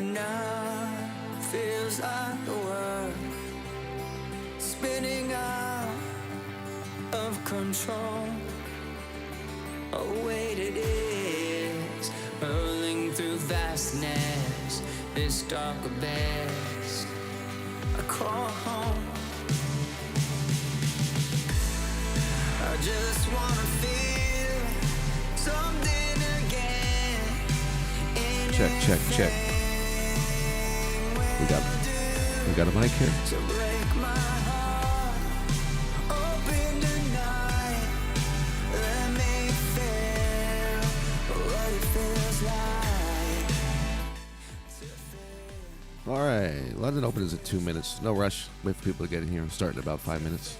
right now feels like the world spinning out of control. Oh wait, it is hurling through vastness, this dark abyss I call home. I just wanna feel something again. Check. We got a mic here. To break my heart open tonight. Let me feel what it feels like. All right, London opens at 2 minutes. No rush. Wait for people to get in here. Start in about 5 minutes.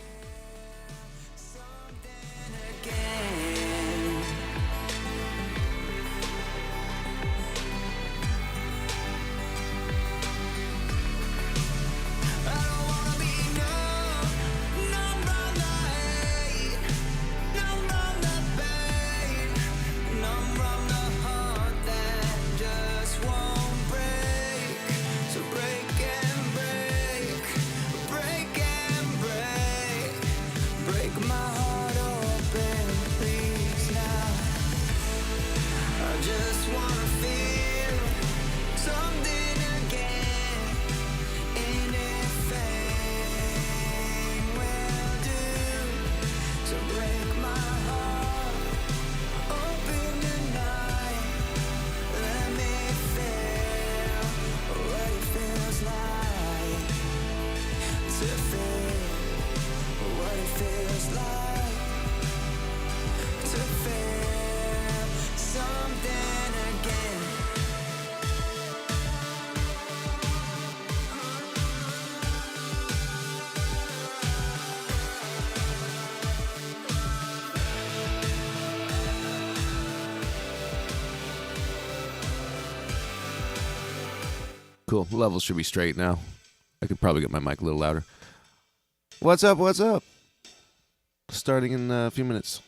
Cool. Levels should be straight now. I could probably get my mic a little louder. What's up? Starting in a few minutes.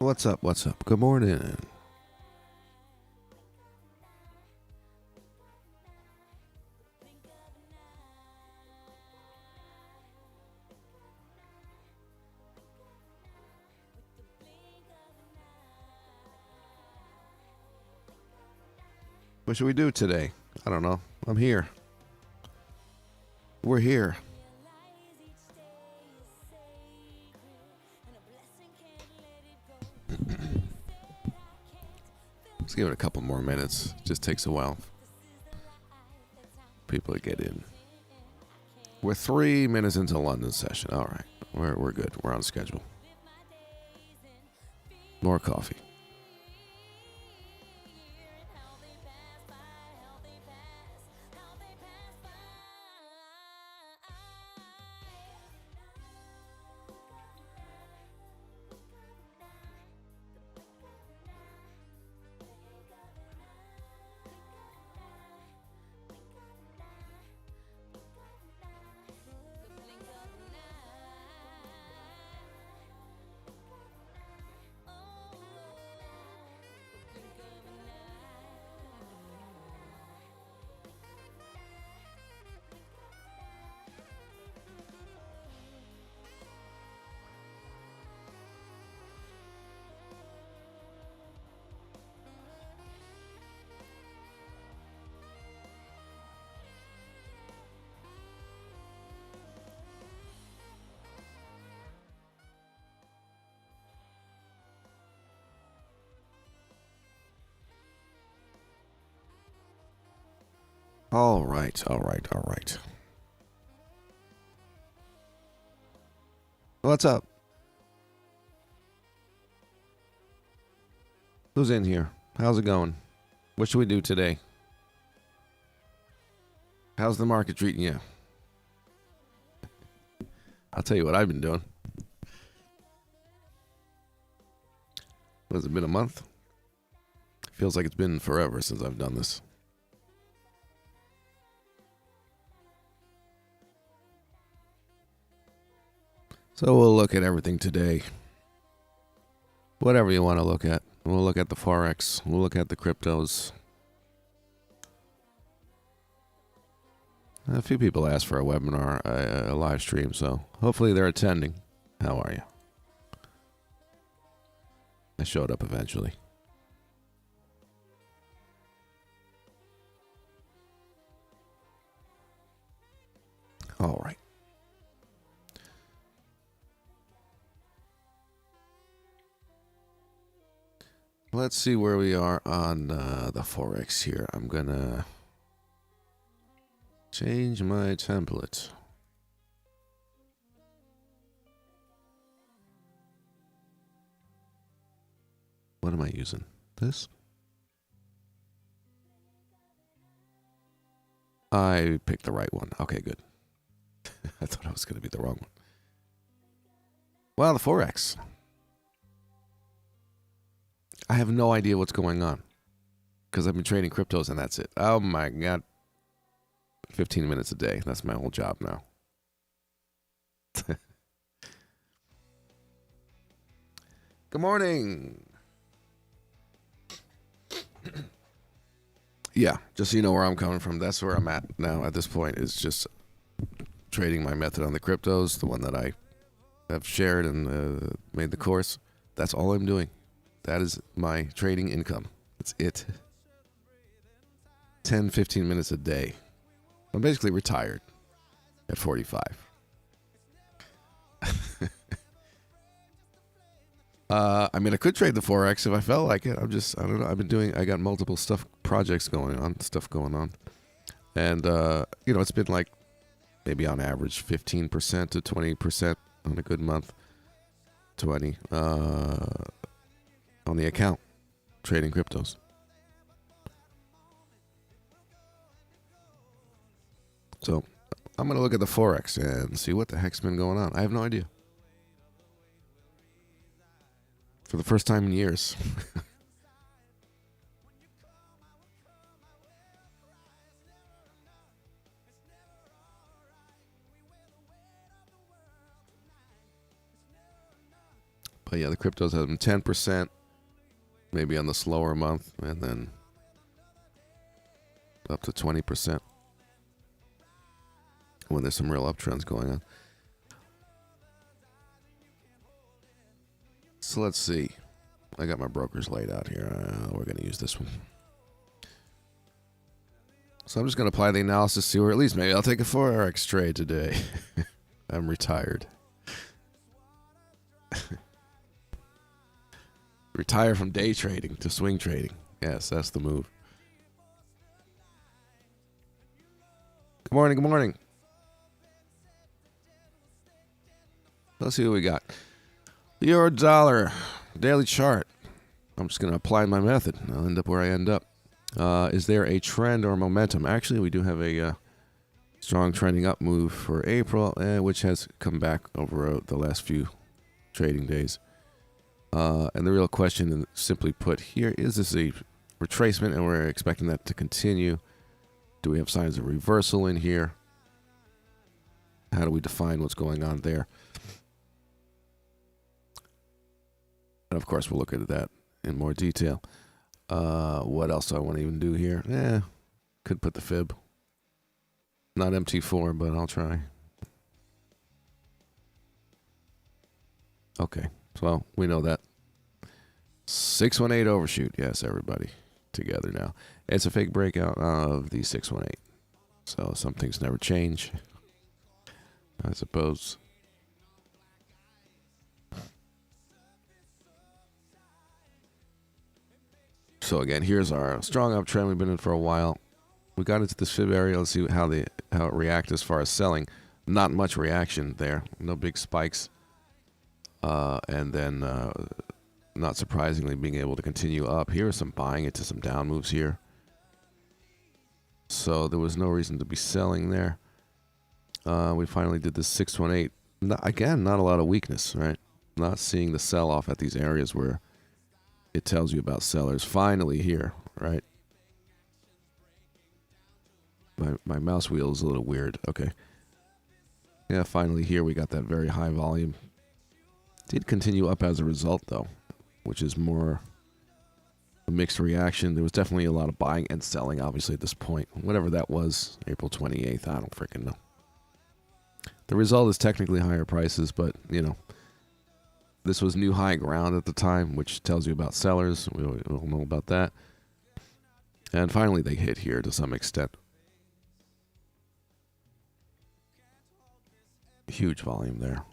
What's up? What's up? Good morning. What should we do today? I don't know. I'm here. We're here. Let's give it a couple more minutes. Just takes a while. People to get in. We're 3 minutes into London session. All right. We're good. We're on schedule. More coffee. All right. What's up? Who's in here? How's it going? What should we do today? How's the market treating you? I'll tell you what I've been doing. What has it been, a month? Feels like it's been forever since I've done this. So we'll look at everything today. Whatever you want to look at. We'll look at the Forex. We'll look at the cryptos. A few people asked for a webinar, a live stream, so hopefully they're attending. How are you? I showed up eventually. All right. Let's see where we are on the Forex here. I'm going to change my template. What am I using? This? I picked the right one. Okay, good. I thought I was going to be the wrong one. Well, the Forex. I have no idea what's going on because I've been trading cryptos and that's it. Oh my God. 15 minutes a day. That's my whole job now. Good morning. Yeah, just so you know where I'm coming from. That's where I'm at now at this point, is just trading my method on the cryptos, the one that I have shared and made the course. That's all I'm doing. That is my trading income. That's it. 10, 15 minutes a day. I'm basically retired at 45. I mean, I could trade the Forex if I felt like it. I don't know. I got multiple projects going on. And, it's been like maybe on average 15% to 20% on a good month. 20 on the account, trading cryptos. So I'm going to look at the Forex and see what the heck's been going on. I have no idea. For the first time in years. But yeah, the cryptos have been 10%, maybe on the slower month, and then up to 20% when there's some real uptrends going on. So let's see. I got my brokers laid out here. We're going to use this one. So I'm just going to apply the analysis to, or at least maybe I'll take a Forex trade today. I'm retired. Retire from day trading to swing trading. Yes, that's the move. Good morning, good morning. Let's see what we got. The euro dollar daily chart. I'm just going to apply my method. I'll end up where I end up. Is there a trend or momentum? Actually, we do have a strong trending up move for April, which has come back over the last few trading days. And the real question, simply put here, is this a retracement and we're expecting that to continue? Do we have signs of reversal in here? How do we define what's going on there? And of course, we'll look at that in more detail. What else do I want to even do here? Could put the fib. Not MT4, but I'll try. Okay, so we know that. 618 overshoot. Yes, everybody together now. It's a fake breakout of the 618. So some things never change, I suppose. So again, here's our strong uptrend we've been in for a while. We got into this fib area. Let's see how it reacts as far as selling. Not much reaction there. No big spikes. And then, not surprisingly, being able to continue up. Here is some buying into some down moves here. So there was no reason to be selling there. We finally did this 618. Again, not a lot of weakness, right? Not seeing the sell-off at these areas where it tells you about sellers. Finally here, right? My mouse wheel is a little weird. Okay. Yeah, finally here we got that very high volume. Did continue up as a result, though, which is more a mixed reaction. There was definitely a lot of buying and selling, obviously, at this point. Whatever that was, April 28th, I don't freaking know. The result is technically higher prices, but, you know, this was new high ground at the time, which tells you about sellers. We all know about that. And finally, they hit here to some extent. Huge volume there.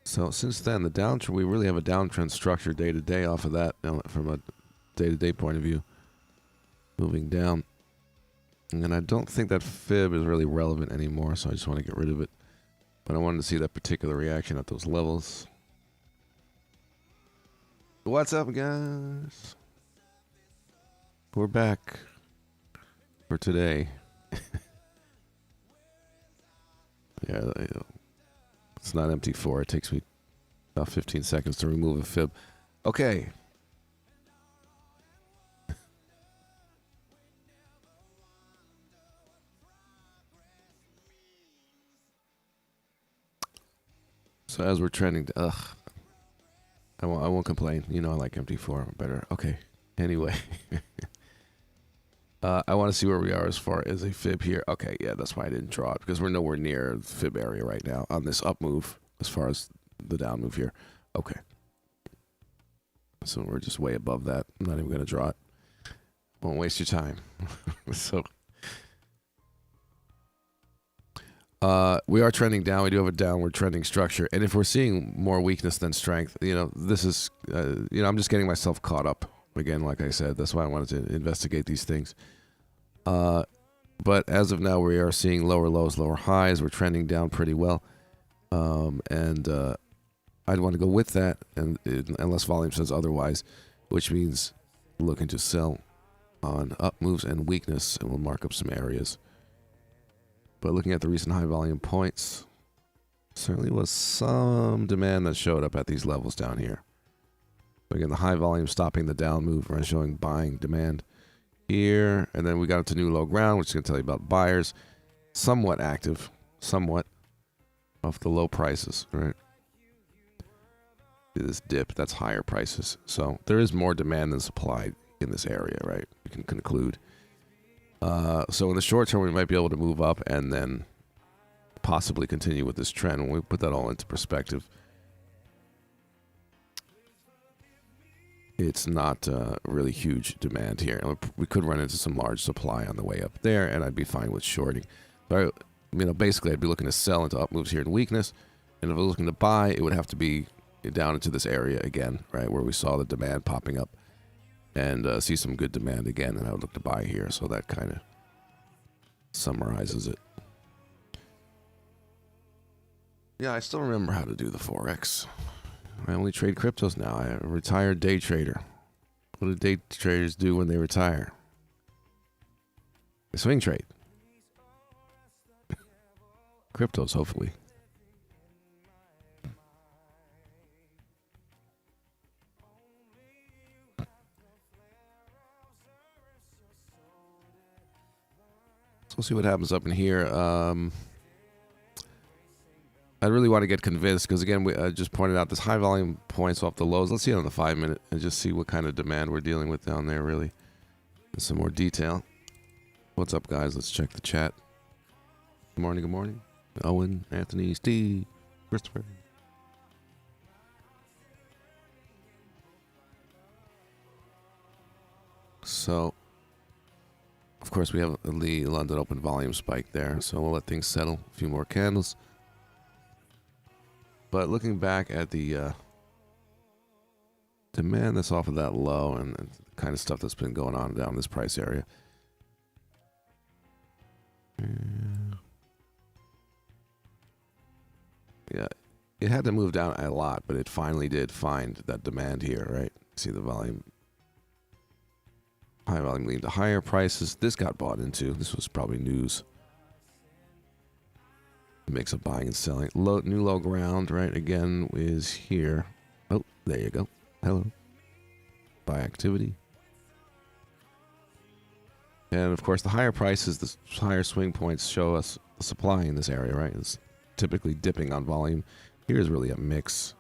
So since then, the downtrend, we really have a downtrend structure day to day off of that from a day to day point of view. Moving down. And I don't think that fib is really relevant anymore, so I just want to get rid of it. But I wanted to see that particular reaction at those levels. What's up, guys? We're back for today. Yeah, it's not MT4. It takes me about 15 seconds to remove a fib. Okay. So as we're trending, I won't complain. You know I like MT4 better. Okay. Anyway. I want to see where we are as far as a fib here. Okay, yeah, that's why I didn't draw it, because we're nowhere near the fib area right now on this up move as far as the down move here. Okay. So we're just way above that. I'm not even going to draw it. Won't waste your time. So we are trending down. We do have a downward trending structure. And if we're seeing more weakness than strength, you know, this is, I'm just getting myself caught up. Again, like I said, that's why I wanted to investigate these things. But as of now, we are seeing lower lows, lower highs. We're trending down pretty well. And I'd want to go with that, and unless volume says otherwise, which means looking to sell on up moves and weakness, and we'll mark up some areas. But looking at the recent high volume points, certainly was some demand that showed up at these levels down here. So again, the high volume stopping the down move, right, showing buying demand here. And then we got into new low ground, which is going to tell you about buyers. Somewhat active, somewhat. off the low prices, right? This dip, that's higher prices. So there is more demand than supply in this area, right? We can conclude. So in the short term, we might be able to move up and then possibly continue with this trend. When we put that all into perspective, it's not really huge demand here. We could run into some large supply on the way up there, and I'd be fine with shorting. But basically, I'd be looking to sell into up moves here in weakness, and if I was looking to buy, it would have to be down into this area again, right, where we saw the demand popping up, and see some good demand again, and I would look to buy here. So that kind of summarizes it. Yeah, I still remember how to do the Forex. I only trade cryptos now. I'm a retired day trader. What do day traders do when they retire? They swing trade. Cryptos, hopefully. So we'll see what happens up in here. I really want to get convinced because, again, I just pointed out this high volume points off the lows. Let's see it on the 5 minute and just see what kind of demand we're dealing with down there, really, in some more detail. What's up, guys? Let's check the chat. Good morning, good morning. Owen, Anthony, Steve, Christopher. So, of course, we have the London Open volume spike there, so we'll let things settle. A few more candles. But looking back at the demand that's off of that low and the kind of stuff that's been going on down this price area. Yeah, it had to move down a lot, but it finally did find that demand here, right? See the volume. High volume leading to higher prices. This got bought into. This was probably news. Mix of buying and selling. New low ground, right, again, is here. Oh, there you go. Hello. Buy activity. And, of course, the higher prices, the higher swing points show us the supply in this area, right? It's typically dipping on volume. Here's really a mix.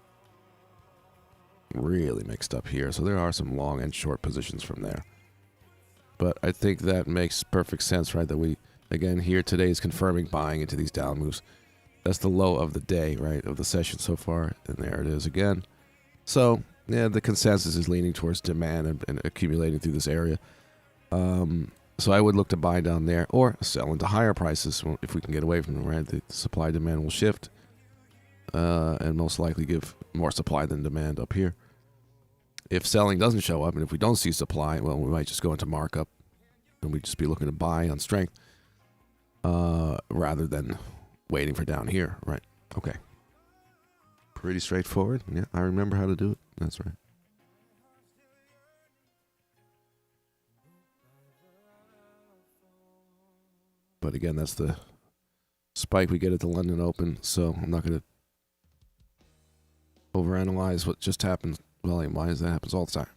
Really mixed up here. So there are some long and short positions from there. But I think that makes perfect sense, right? That we, again, here today is confirming buying into these down moves. That's the low of the day, right, of the session so far. And there it is again. So, yeah, the consensus is leaning towards demand and accumulating through this area. So I would look to buy down there or sell into higher prices if we can get away from them, right? The supply demand will shift and most likely give more supply than demand up here. If selling doesn't show up and if we don't see supply, well, we might just go into markup and we'd just be looking to buy on strength rather than waiting for down here, right? Okay. Pretty straightforward. Yeah, I remember how to do it. That's right. But again, that's the spike we get at the London Open, so I'm not going to overanalyze what just happened volume-wise. That happens all the time.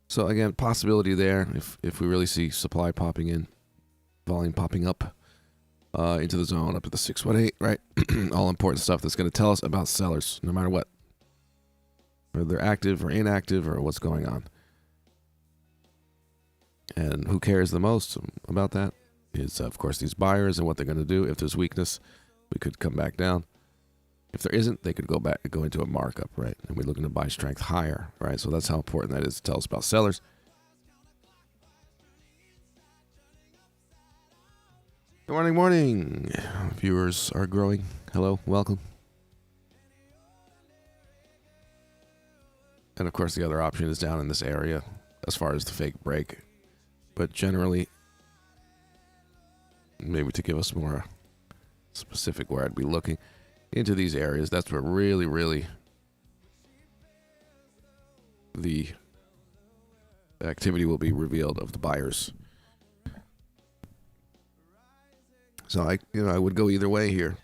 So again, possibility there if we really see supply popping in, volume popping up into the zone up to the 618, right? All important stuff that's going to tell us about sellers, no matter what. Whether they're active or inactive or what's going on. And who cares the most about that is, of course, these buyers and what they're going to do. If there's weakness, we could come back down. If there isn't, they could go into a markup, right? And we're looking to buy strength higher, right? So that's how important that is to tell us about sellers. Good morning, morning. Viewers are growing. Hello, welcome. And of course, the other option is down in this area as far as the fake break. But generally, maybe to give us more specific where I'd be looking into these areas, that's where really, really the activity will be revealed of the buyers. So I would go either way here,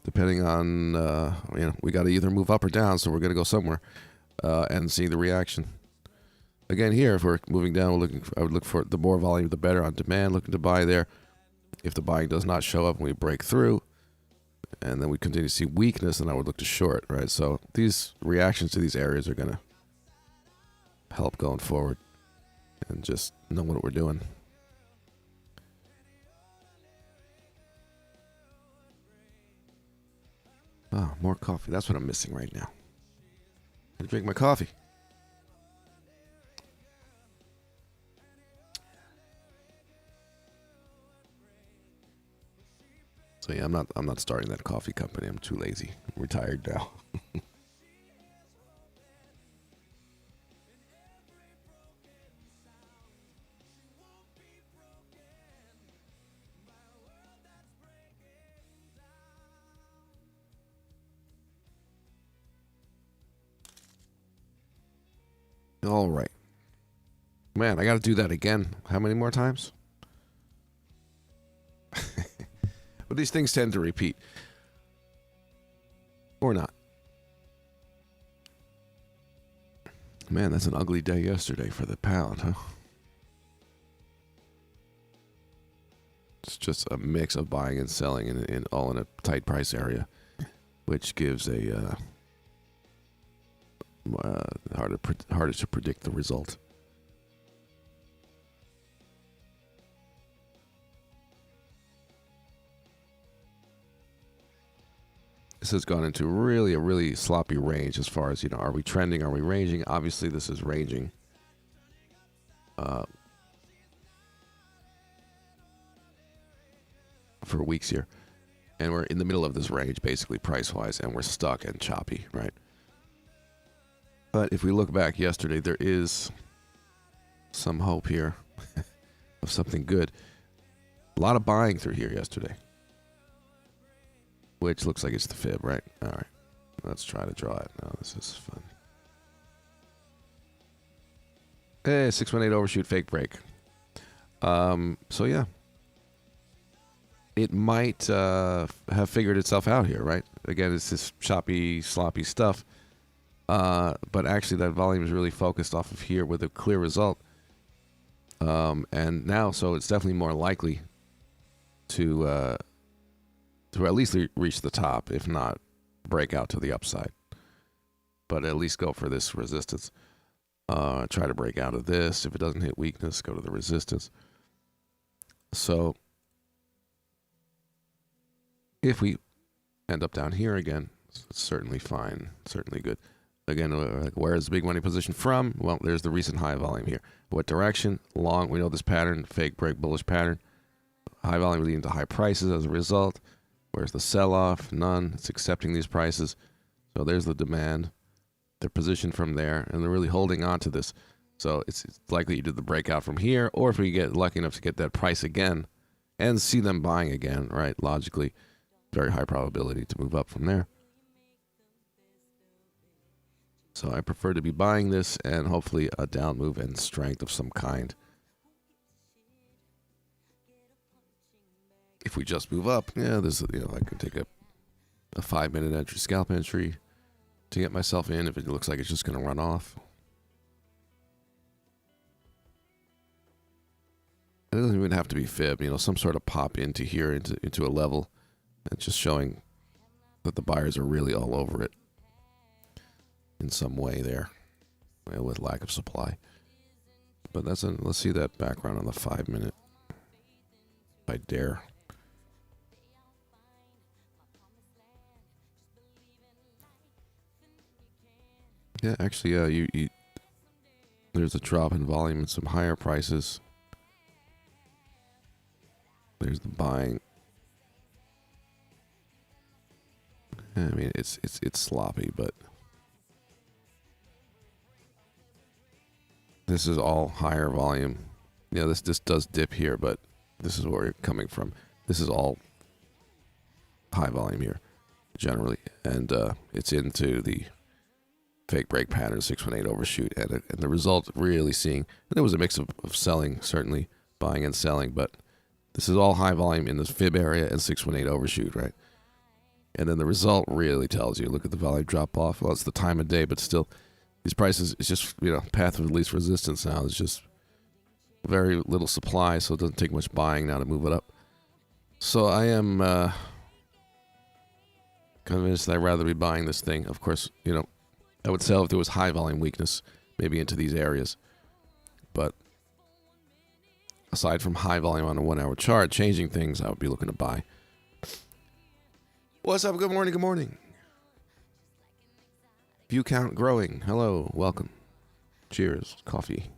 depending on we got to either move up or down, so we're going to go somewhere and see the reaction. Again, here, if we're moving down, I would look for the more volume, the better on demand, looking to buy there. If the buying does not show up and we break through, and then we continue to see weakness, then I would look to short, right? So these reactions to these areas are going to help going forward and just know what we're doing. Oh, more coffee. That's what I'm missing right now. I drink my coffee. So yeah, I'm not starting that coffee company. I'm too lazy. I'm retired now. All right. Man, I got to do that again. How many more times? But these things tend to repeat. Or not. Man, that's an ugly day yesterday for the pound, huh? It's just a mix of buying and selling in all in a tight price area, which gives a harder to predict the result. This has gone into a really sloppy range as far as, are we trending? Are we ranging? Obviously, this is ranging. For weeks here. And we're in the middle of this range, basically, price-wise, and we're stuck and choppy, right? But if we look back yesterday, there is some hope here of something good. A lot of buying through here yesterday. Which looks like it's the fib, right? All right. Let's try to draw it. Now, this is fun. Hey, 618 overshoot, fake break. So, yeah. It might have figured itself out here, right? Again, it's this choppy, sloppy stuff. But actually, that volume is really focused off of here with a clear result. And now, so it's definitely more likely to at least reach the top, if not break out to the upside. But at least go for this resistance. Try to break out of this. If it doesn't hit weakness, go to the resistance. So if we end up down here again, it's certainly fine, certainly good. Again, where is the big money position from? Well, there's the recent high volume here. What direction? Long. We know this pattern, fake break, bullish pattern. High volume leading to high prices as a result. Where's the sell-off? None. It's accepting these prices. So there's the demand. They're positioned from there, and they're really holding on to this. So it's likely you did the breakout from here, or if we get lucky enough to get that price again and see them buying again, right? Logically, very high probability to move up from there. So I prefer to be buying this and hopefully a down move and strength of some kind. If we just move up, yeah, this I can take a 5-minute entry, scalp entry to get myself in if it looks like it's just going to run off. It doesn't even have to be fib, some sort of pop into here, into a level, and just showing that the buyers are really all over it in some way there, with lack of supply. But let's see that background on the 5-minute. If I dare. Yeah, actually, yeah, there's a drop in volume and some higher prices. There's the buying. I mean, it's sloppy, but this is all higher volume. This does dip here, but this is where you're coming from. This is all high volume here, generally, and it's into the fake break pattern, 618 overshoot, and the result really seeing, and there was a mix of selling, certainly buying and selling, but this is all high volume in this fib area and 618 overshoot, right? And then the result really tells you, look at the volume drop off. Well, it's the time of day, but still, these prices, it's just, path of least resistance now. There's just very little supply, so it doesn't take much buying now to move it up. So I am convinced that I'd rather be buying this thing. Of course, I would sell if there was high volume weakness, maybe into these areas. But aside from high volume on a 1 hour chart, changing things, I would be looking to buy. What's up? Good morning. Good morning. View count growing. Hello. Welcome. Cheers. Coffee.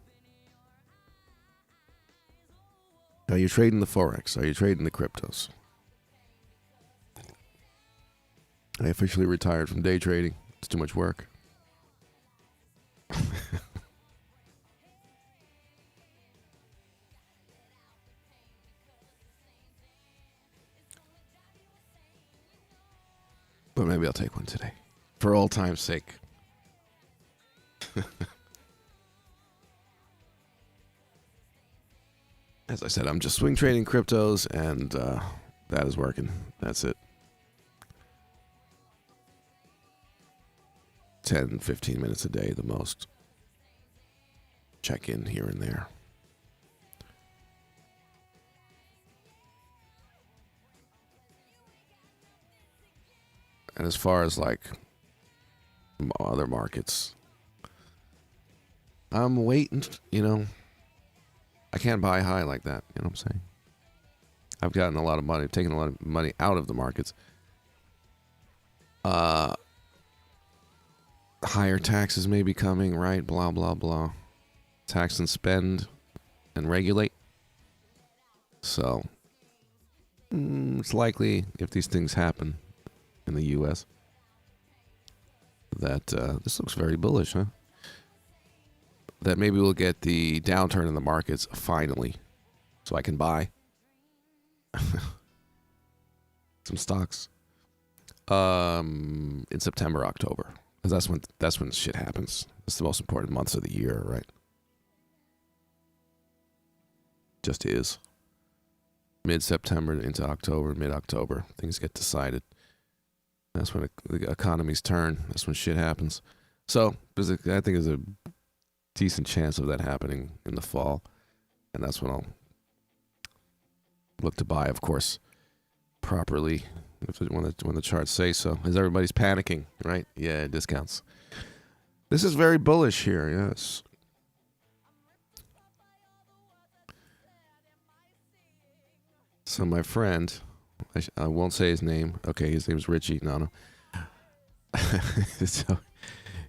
Are you trading the Forex? Are you trading the cryptos? I officially retired from day trading. It's too much work. But maybe I'll take one today. For all time's sake. As I said, I'm just swing trading cryptos, and that is working. That's it. 10, 15 minutes a day, the most. Check in here and there. And as far as like other markets, I'm waiting, I can't buy high like that, you know what I'm saying? I've gotten a lot of money, taken a lot of money out of the markets. Higher taxes may be coming, right? Blah, blah, blah. Tax and spend and regulate. So, it's likely, if these things happen in the U.S., that this looks very bullish, huh? That maybe we'll get the downturn in the markets finally, so I can buy some stocks in September, October, because that's when shit happens. It's the most important months of the year, right? Just is. Mid-September into October, mid-October, things get decided. That's when the economies turn. That's when shit happens. So, I think there's a decent chance of that happening in the fall. And that's when I'll look to buy, of course, properly when the charts say so. As everybody's panicking, right? Yeah, discounts. This is very bullish here, yes. So my friend, I won't say his name. Okay, his name's Richie. No. So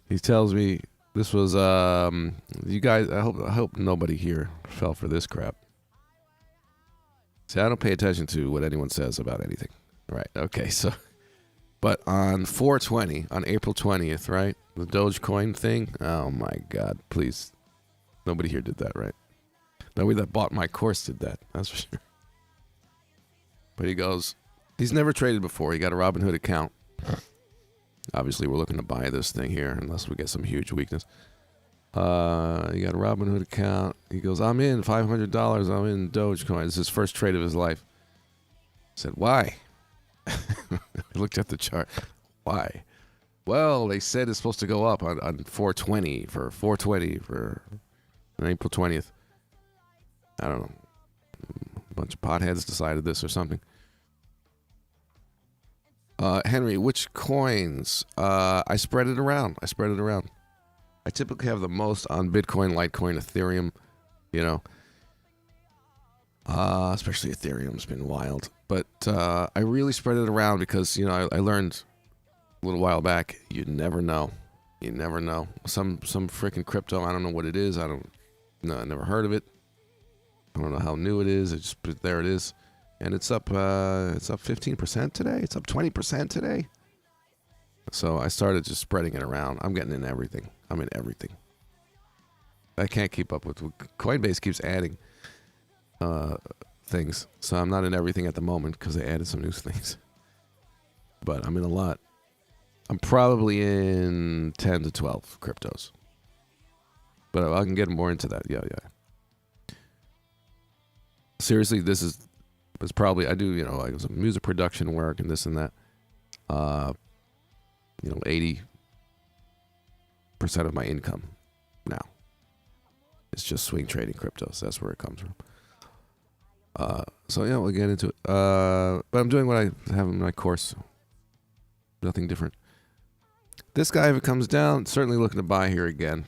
he tells me this was you guys. I hope nobody here fell for this crap. See, I don't pay attention to what anyone says about anything. Right? Okay. So, but on 4/20, on April 20th, right, the Dogecoin thing. Oh my God! Please, nobody here did that, right? Nobody that bought my course did that. That's for sure. But he goes, he's never traded before. He got a Robinhood account. Obviously, we're looking to buy this thing here unless we get some huge weakness. He got a Robinhood account. He goes, I'm in $500. I'm in Dogecoin. It's his first trade of his life. I said, why? I looked at the chart. Why? Well, they said it's supposed to go up on 4/20 for on April 20th. I don't know. A bunch of potheads decided this or something. Henry, which coins? I spread it around. I typically have the most on Bitcoin, Litecoin, Ethereum. Especially Ethereum's been wild. But I really spread it around because, I learned a little while back, you never know. Some freaking crypto, I don't know what it is. I never heard of it. I don't know how new it is. There it is. And it's up 15% today. It's up 20% today. So I started just spreading it around. I'm getting in everything. I'm in everything. I can't keep up with Coinbase keeps adding things. So I'm not in everything at the moment because they added some new things. But I'm in a lot. I'm probably in 10 to 12 cryptos. But I can get more into that. Yeah. Seriously, it's probably, I do, like some music production work and this and that. 80% of my income now. It's just swing trading cryptos. That's where it comes from. So yeah, we'll get into it. But I'm doing what I have in my course. Nothing different. This guy, if it comes down, certainly looking to buy here again.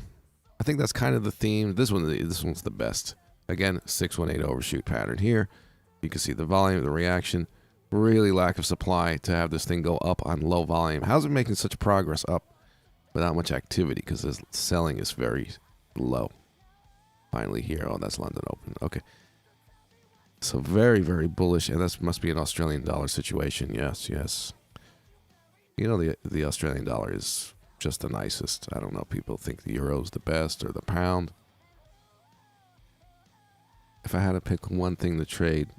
I think that's kind of the theme. This one's the best. Again, 618 overshoot pattern here. You can see the volume, the reaction. Really lack of supply to have this thing go up on low volume. How's it making such progress up without much activity? Because the selling is very low. Finally here. Oh, that's London Open. Okay. So very, very bullish. And that must be an Australian dollar situation. Yes, yes. You know, the Australian dollar is just the nicest. I don't know. People think the euro's the best or the pound. If I had to pick one thing to trade,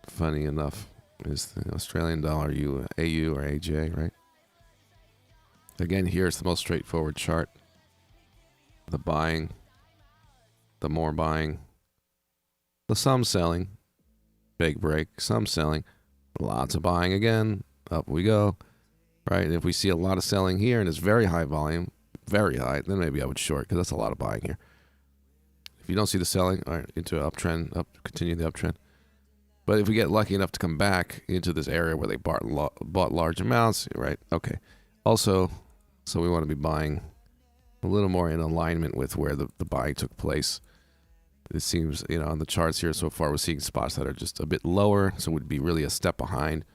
funny enough, is the Australian dollar, AU or AJ, right? Again, here it's the most straightforward chart. The buying, the more buying, the some selling, big break, some selling, lots of buying again, up we go, right? And if we see a lot of selling here and it's very high volume, very high, then maybe I would short because that's a lot of buying here. If you don't see the selling, all right, into an uptrend, continue the uptrend. But if we get lucky enough to come back into this area where they bought large amounts, right? Okay. Also, so we want to be buying a little more in alignment with where the buying took place. It seems, on the charts here so far, we're seeing spots that are just a bit lower, so it would be really a step behind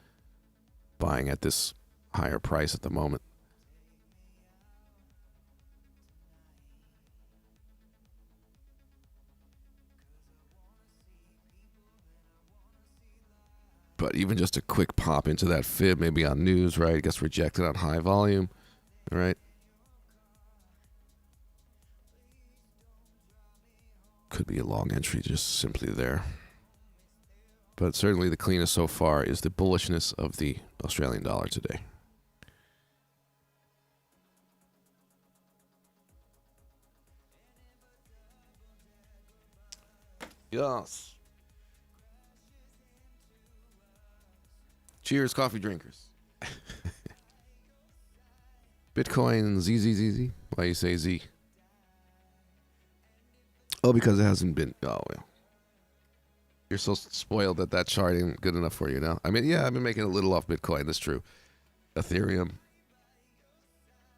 buying at this higher price at the moment. But even just a quick pop into that fib, maybe on news, right? It gets rejected on high volume, right? Could be a long entry just simply there. But certainly the cleanest so far is the bullishness of the Australian dollar today. Yes. Cheers, coffee drinkers. Bitcoin ZZZZ. Why you say Z? Oh, because it hasn't been. Oh, well. You're so spoiled that that chart ain't good enough for you now. I mean, yeah, I've been making a little off Bitcoin. That's true. Ethereum,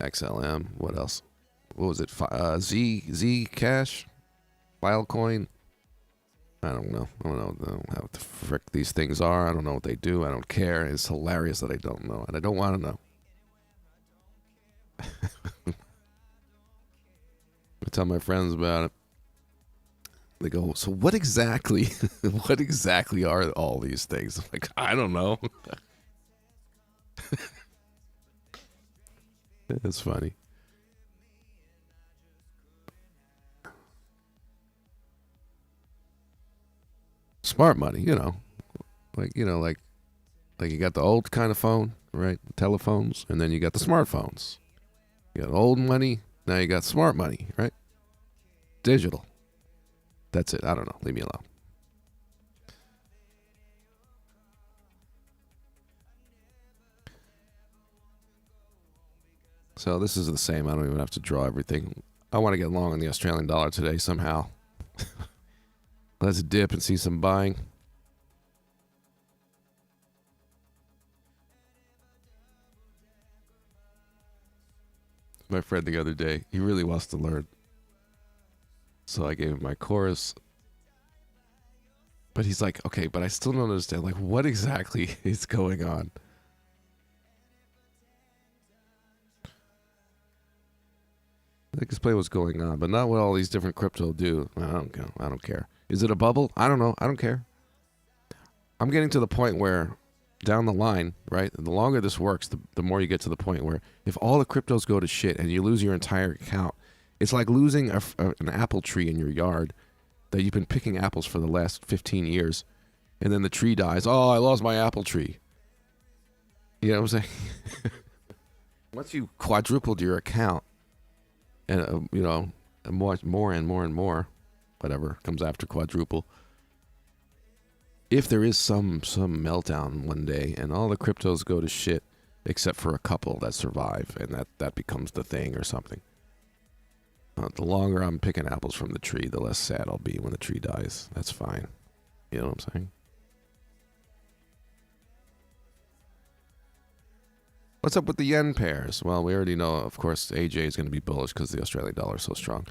XLM. What else? What was it? Z Cash, Filecoin. I don't know. I don't know how the frick these things are. I don't know what they do. I don't care. It's hilarious that I don't know, and I don't want to know. I tell my friends about it. They go, so what exactly are all these things? I'm like, I don't know. It's funny. Smart money, like you got the old kind of phone, right? Telephones, and then you got the smartphones. You got old money, now you got smart money, right? Digital. That's it. I don't know. Leave me alone. So this is the same. I don't even have to draw everything. I want to get long on the Australian dollar today somehow. Let's dip and see some buying. My friend the other day, he really wants to learn. So I gave him my course. But he's like, okay, but I still don't understand. Like, what exactly is going on? I can explain what's going on, but not what all these different crypto do. I don't care. Is it a bubble? I don't know. I don't care. I'm getting to the point where down the line, right? The longer this works, the more you get to the point where if all the cryptos go to shit and you lose your entire account, it's like losing an apple tree in your yard that you've been picking apples for the last 15 years, and then the tree dies. Oh, I lost my apple tree. You know what I'm saying? Once you quadrupled your account, and more and more, whatever comes after quadruple. If there is some meltdown one day and all the cryptos go to shit, except for a couple that survive, and that becomes the thing or something. The longer I'm picking apples from the tree, the less sad I'll be when the tree dies. That's fine. You know what I'm saying? What's up with the yen pairs? Well, we already know, of course, AJ is going to be bullish because the Australian dollar is so strong.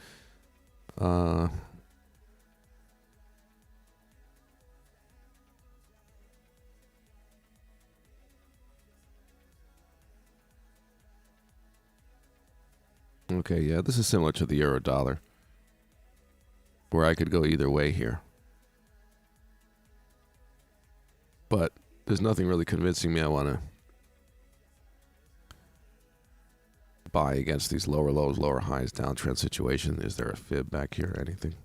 Okay, yeah, this is similar to the euro dollar, where I could go either way here. But there's nothing really convincing me I want to buy against these lower lows, lower highs, downtrend situation. Is there a fib back here? Anything?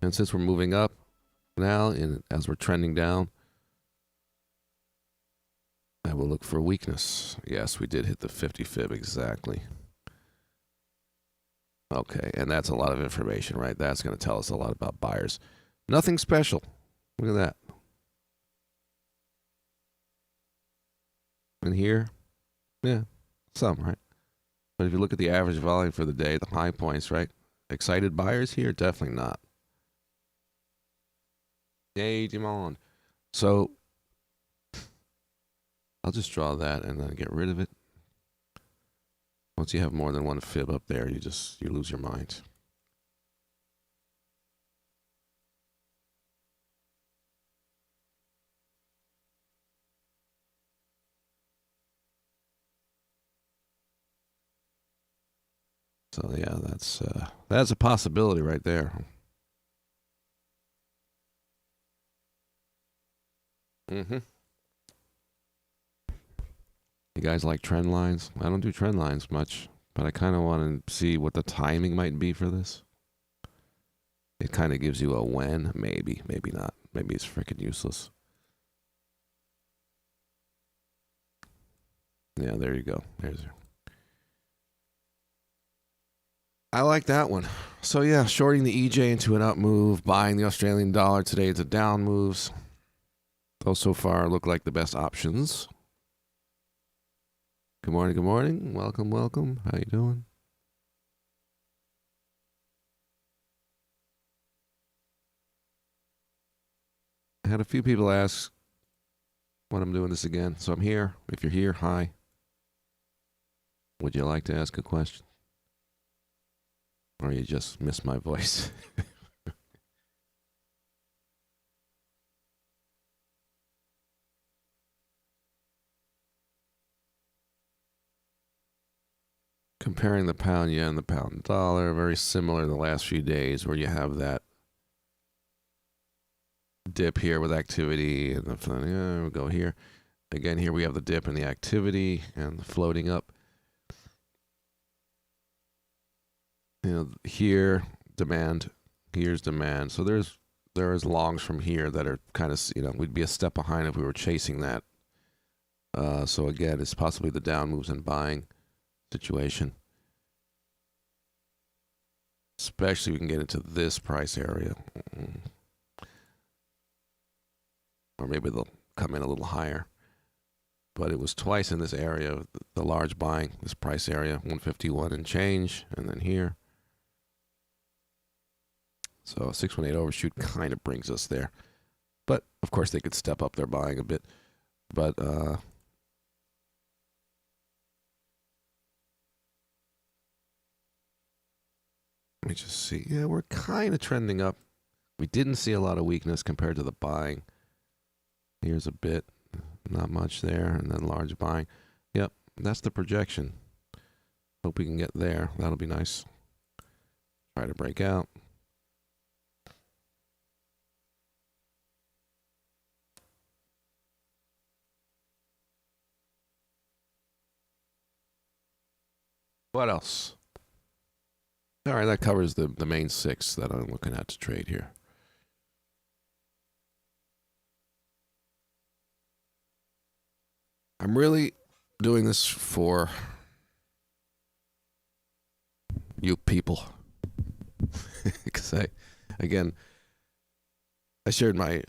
And since we're moving up now, as we're trending down, I will look for weakness. Yes, we did hit the 50 fib exactly. Okay, and that's a lot of information, right? That's going to tell us a lot about buyers. Nothing special. Look at that. And here, yeah, some, right? But if you look at the average volume for the day, the high points, right? Excited buyers here? Definitely not. Yay, demand. So I'll just draw that and then get rid of it. Once you have more than one fib up there, you lose your mind. So yeah, that's a possibility right there. Mm-hmm. You guys like trend lines? I don't do trend lines much, but I kind of want to see what the timing might be for this. It kind of gives you a when, maybe, maybe not. Maybe it's freaking useless. Yeah, there you go. I like that one. So yeah, shorting the EJ into an up move, buying the Australian dollar today into down moves. Those so far look like the best options. Good morning, good morning. Welcome, welcome. How you doing? I had a few people ask when I'm doing this again. So I'm here. If you're here, hi. Would you like to ask a question? Or you just miss my voice? Comparing the pound yen and the pound dollar, very similar in the last few days where you have that dip here with activity and we'll go here. Again, here we have the dip and the activity and the floating up. You know, here demand, here's demand. So there is longs from here that are kind of, we'd be a step behind if we were chasing that. So again, it's possibly the down moves and buying situation. Especially we can get into this price area. Or maybe they'll come in a little higher. But it was twice in this area, the large buying, this price area, 151 and change, and then here. So 618 overshoot kind of brings us there. But, of course, they could step up their buying a bit. But, let me just see. Yeah, we're kind of trending up. We didn't see a lot of weakness compared to the buying. Here's a bit. Not much there. And then large buying. Yep, that's the projection. Hope we can get there. That'll be nice. Try to break out. What else? All right, that covers the main six that I'm looking at to trade here. I'm really doing this for you people. Because I shared my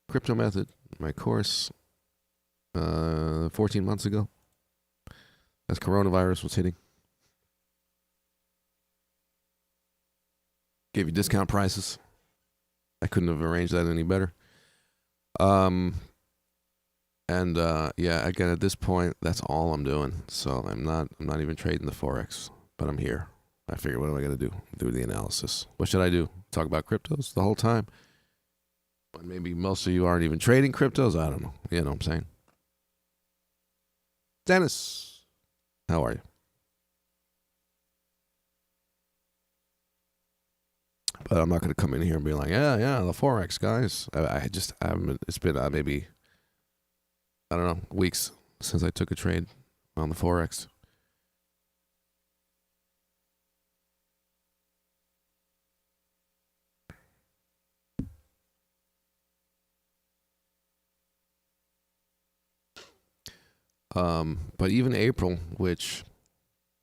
crypto method, my course, 14 months ago as coronavirus was hitting. Gave you discount prices. I couldn't have arranged that any better. Yeah, again, at this point, that's all I'm doing. So I'm not even trading the Forex, but I'm here. I figured, what am I going to do? Do the analysis. What should I do? Talk about cryptos the whole time? But maybe most of you aren't even trading cryptos. I don't know. You know what I'm saying? Dennis, how are you? But I'm not going to come in here and be like, yeah, the Forex guys. I haven't. It's been maybe, I don't know, weeks since I took a trade on the Forex. But even April,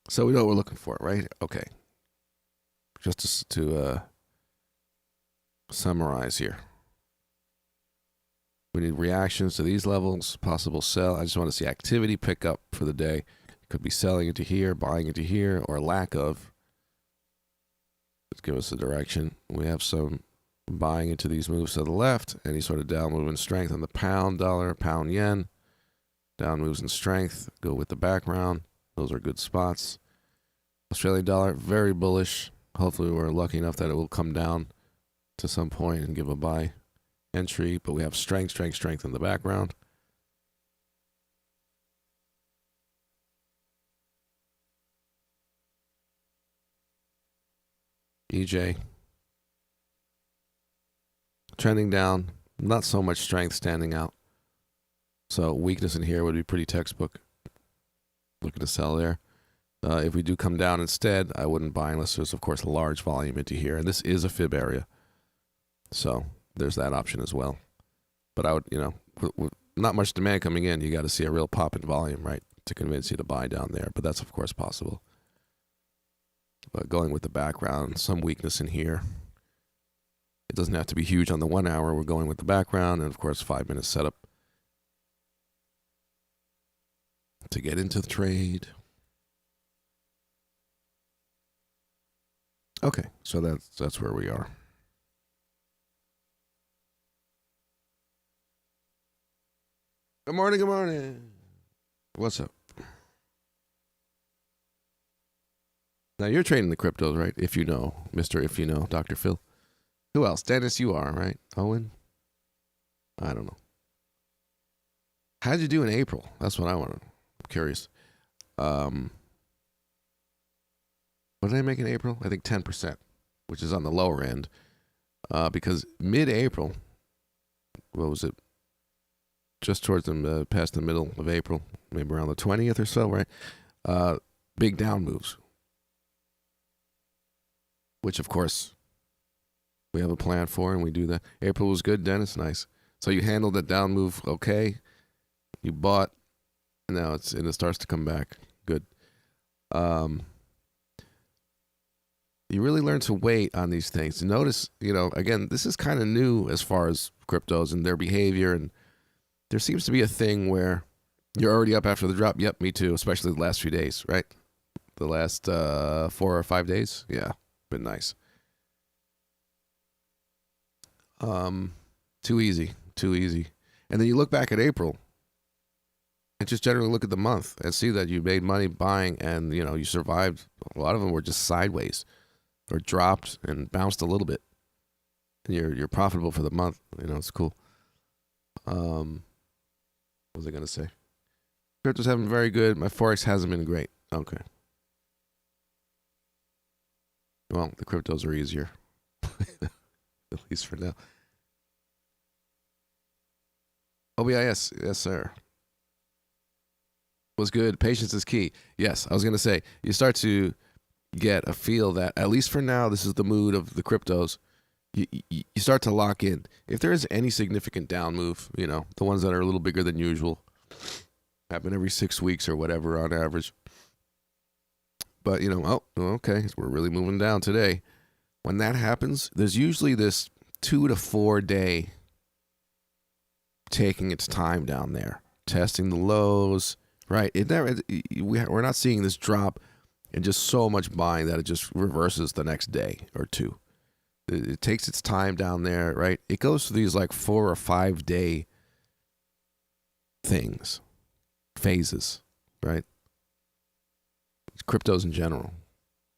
so we know what we're looking for, right? Okay. Just to summarize here. We need reactions to these levels, possible sell. I just want to see activity pick up for the day. Could be selling into here, buying into here, or lack of. Let's give us a direction. We have some buying into these moves to the left. Any sort of down move in strength on the pound dollar, pound yen. Down moves in strength. Go with the background. Those are good spots. Australian dollar, very bullish. Hopefully we're lucky enough that it will come down to some point and give a buy entry. But we have strength in the background. EJ. Trending down. Not so much strength standing out. So weakness in here would be pretty textbook. Looking to sell there. If we do come down instead, I wouldn't buy unless there's, of course, a large volume into here. And this is a fib area. So there's that option as well. But I would, with not much demand coming in, you got to see a real pop in volume, right, to convince you to buy down there. But that's, of course, possible. But going with the background, some weakness in here. It doesn't have to be huge on the 1 hour. We're going with the background and, of course, 5-minute setup to get into the trade. Okay, so that's where we are. Good morning, good morning. What's up? Now you're trading the cryptos, right? If you know, Dr. Phil. Who else? Dennis, you are, right? Owen? I don't know. How'd you do in April? That's what I want to know. I'm curious. What did I make in April? I think 10%, which is on the lower end. Because mid-April, what was it? Just towards past the middle of April, maybe around the 20th or so, right? Big down moves. Which, of course, we have a plan for, and we do that. April was good, Dennis. Nice. So you handled that down move okay. You bought, and now it starts to come back. Good. You really learn to wait on these things. Notice, again, this is kind of new as far as cryptos and their behavior, and there seems to be a thing where you're already up after the drop. Yep, me too, especially the last few days, right? The last 4 or 5 days. Yeah, been nice. Too easy. And then you look back at April and just generally look at the month and see that you made money buying and, you survived. A lot of them were just sideways or dropped and bounced a little bit. And you're profitable for the month. It's cool. What was I going to say? Cryptos haven't been very good. My Forex hasn't been great. Okay. Well, the cryptos are easier. At least for now. OBIS, yes, sir. Was good. Patience is key. Yes, I was going to say, you start to get a feel that, at least for now, this is the mood of the cryptos. You start to lock in. If there is any significant down move, the ones that are a little bigger than usual, happen every 6 weeks or whatever on average. But, okay, we're really moving down today. When that happens, there's usually this 2 to 4 day taking its time down there, testing the lows, right? We're not seeing this drop and just so much buying that it just reverses the next day or two. it takes its time down there, right? It goes through these like 4 or 5 day phases, right? Cryptos in general.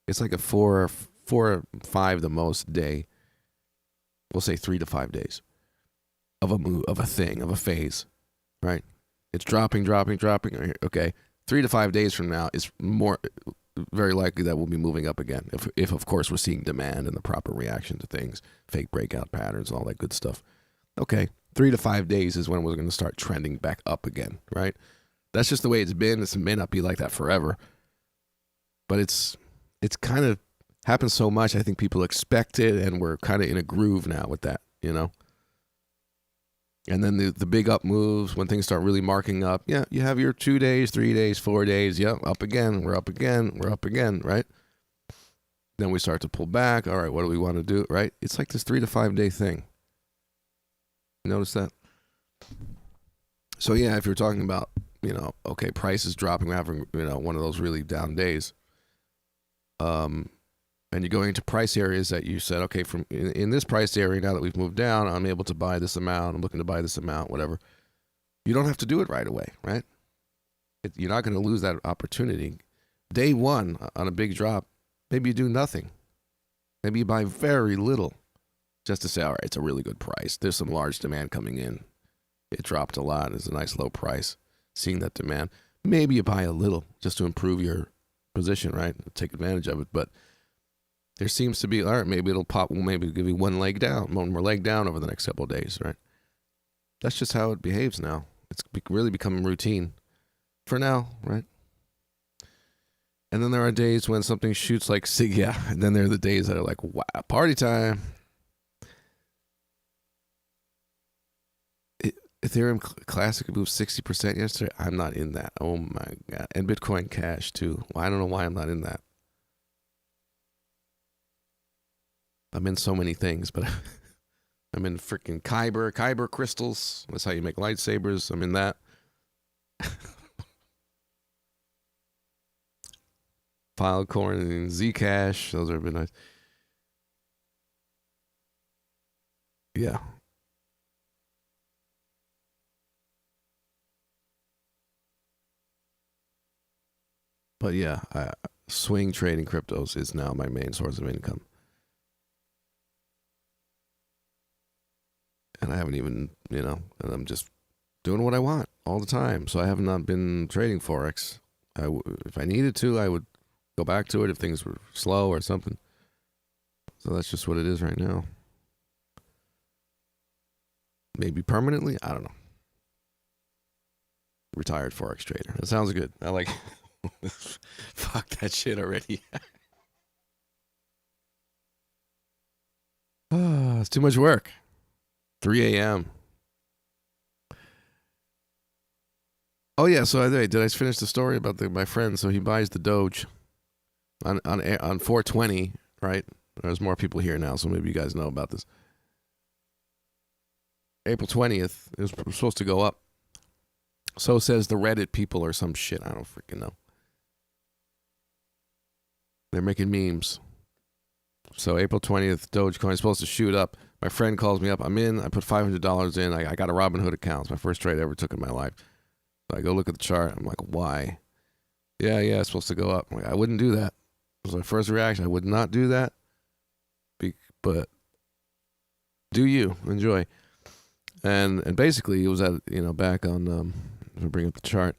It's like a 4 or 5 the most day. We'll say 3 to 5 days of a move, of a thing, of a phase, right? It's dropping. Okay, 3 to 5 days from now, it's very likely that we'll be moving up again. If of course we're seeing demand and the proper reaction to things, fake breakout patterns, all that good stuff. Okay, 3 to 5 days is when we're going to start trending back up again, right? That's just the way it's been. It may not be like that forever, but it's kind of happened so much. I think people expect it, and we're kind of in a groove now with that, you know. And then the big up moves, when things start really marking up, yeah, you have your 2 days, 3 days, 4 days, yeah, up again, we're up again, right? Then we start to pull back. All right, what do we want to do, right? It's like this 3 to 5 day thing. Notice that? So yeah, if you're talking about, you know, okay, price is dropping, we're having, you know, one of those really down days, and you're going into price areas that you said, okay, from in this price area, now that we've moved down, I'm able to buy this amount, I'm looking to buy this amount, whatever. You don't have to do it right away, right? You're not going to lose that opportunity. Day one on a big drop, maybe you do nothing. Maybe you buy very little just to say, all right, it's a really good price. There's some large demand coming in. It dropped a lot. It's a nice low price. Seeing that demand, maybe you buy a little just to improve your position, right? Take advantage of it. But there seems to be, all right, maybe it'll pop, maybe give you one more leg down over the next couple of days, right? That's just how it behaves now. It's really becoming routine for now, right? And then there are days when something shoots like yeah, and then there are the days that are like, wow, party time. Ethereum Classic moved 60% yesterday. I'm not in that. Oh my God. And Bitcoin Cash too. Well, I don't know why I'm not in that. I'm in so many things, but I'm in freaking Kyber crystals. That's how you make lightsabers. I'm in that. Filecoin and Zcash. Those have been nice. Yeah. But yeah, swing trading cryptos is now my main source of income. And I haven't even, you know, and I'm just doing what I want all the time. So I have not been trading Forex. If I needed to, I would go back to it if things were slow or something. So that's just what it is right now. Maybe permanently? I don't know. Retired Forex trader. That sounds good. I like fuck that shit already. It's too much work. 3 a.m. Oh yeah, so did I finish the story about my friend? So he buys the Doge on 420, right? There's more people here now, so maybe you guys know about this. April 20th, it was supposed to go up. So says the Reddit people or some shit. I don't freaking know. They're making memes. So April 20th, Dogecoin is supposed to shoot up. My friend calls me up. I'm in. I put $500 in. I got a Robinhood account. It's my first trade I ever took in my life. So I go look at the chart. I'm like, why? Yeah, it's supposed to go up. I'm like, I wouldn't do that. It was my first reaction. I would not do that. But do you. Enjoy. And basically, it was at, you know, back on, let me bring up the chart.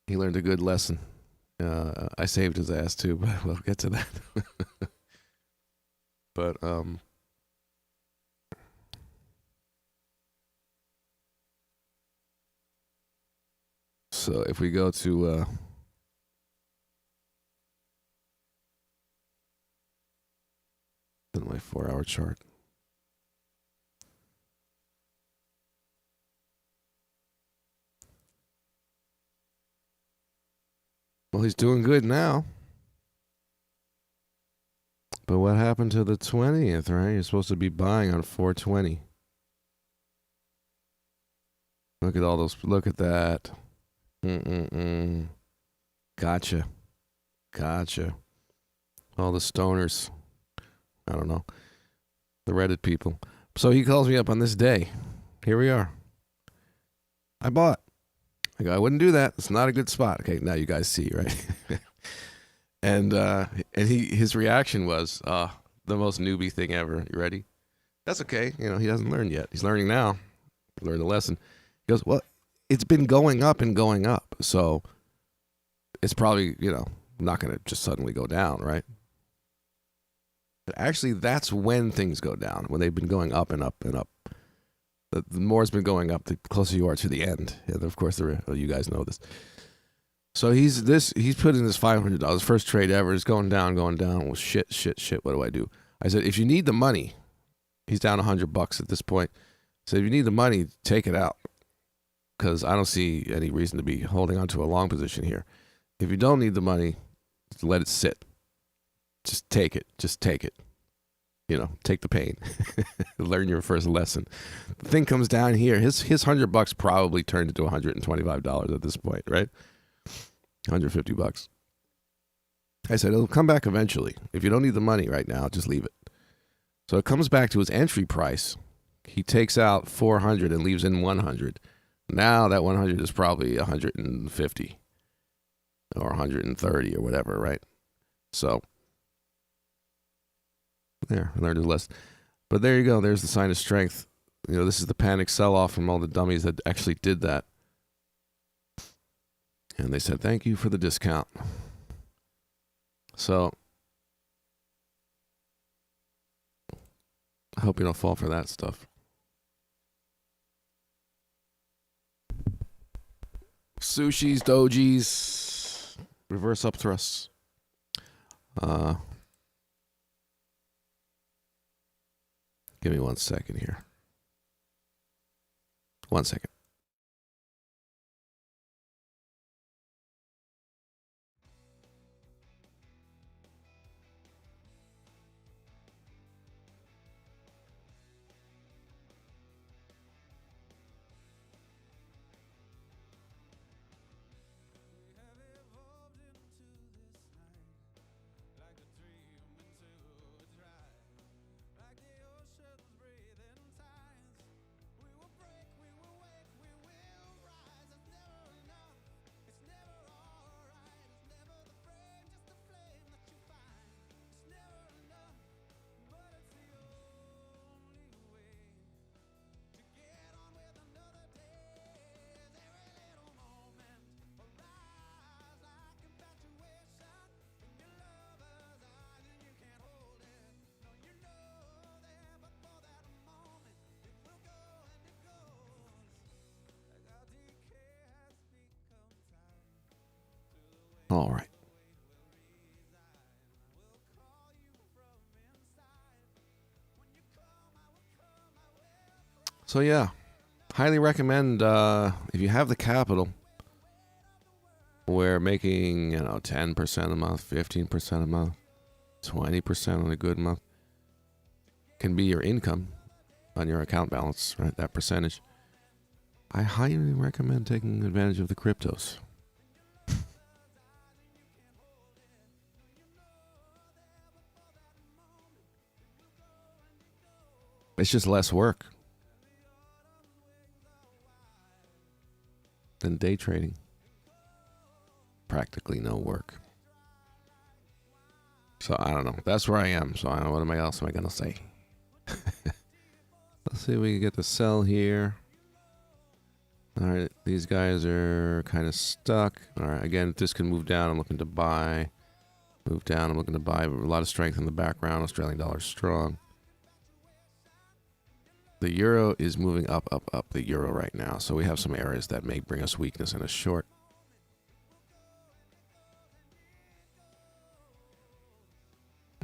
He learned a good lesson. I saved his ass too, but we'll get to that. But so if we go to my 4-hour chart. Well, he's doing good now. But what happened to the 20th, right? You're supposed to be buying on 420. Look at all those. Look at that. Gotcha. All the stoners. I don't know. The Reddit people. So he calls me up on this day. Here we are. I bought. I go, I wouldn't do that. It's not a good spot. Okay, now you guys see, right? and his reaction was the most newbie thing ever. You ready? That's okay. You know, he hasn't learned yet. He's learning now. Learned a lesson. He goes, well, it's been going up and going up. So it's probably, not going to just suddenly go down, right? But actually, that's when things go down, when they've been going up and up and up. The more it's been going up, the closer you are to the end. And of course, you guys know this. So he's put in this $500, first trade ever. It's going down. Well, shit. What do I do? I said, if you need the money, he's down $100 at this point. So if you need the money, take it out, because I don't see any reason to be holding on to a long position here. If you don't need the money, let it sit. Just take it. Take the pain. Learn your first lesson. The thing comes down here. His $100 probably turned into $125 at this point, right? $150. I said, it'll come back eventually. If you don't need the money right now, just leave it. So it comes back to his entry price. He takes out 400 and leaves in 100. Now that 100 is probably 150 or 130 or whatever, right? So there, I learned his lesson. But there you go. There's the sign of strength. This is the panic sell-off from all the dummies that actually did that. And they said, thank you for the discount. So I hope you don't fall for that stuff. Sushis, dojis, reverse up thrusts. Give me 1 second here. 1 second. All right. So yeah, highly recommend if you have the capital, where making 10% a month, 15% a month, 20% on a good month can be your income on your account balance, right? That percentage. I highly recommend taking advantage of the cryptos. It's just less work than day trading. Practically no work. So I don't know. That's where I am. So I don't know what else am I gonna say. Let's see if we can get the sell here. All right, these guys are kind of stuck. All right, again, if this can move down, I'm looking to buy. Move down, I'm looking to buy. A lot of strength in the background. Australian dollar strong. The euro is moving up, the euro right now. So we have some areas that may bring us weakness in a short.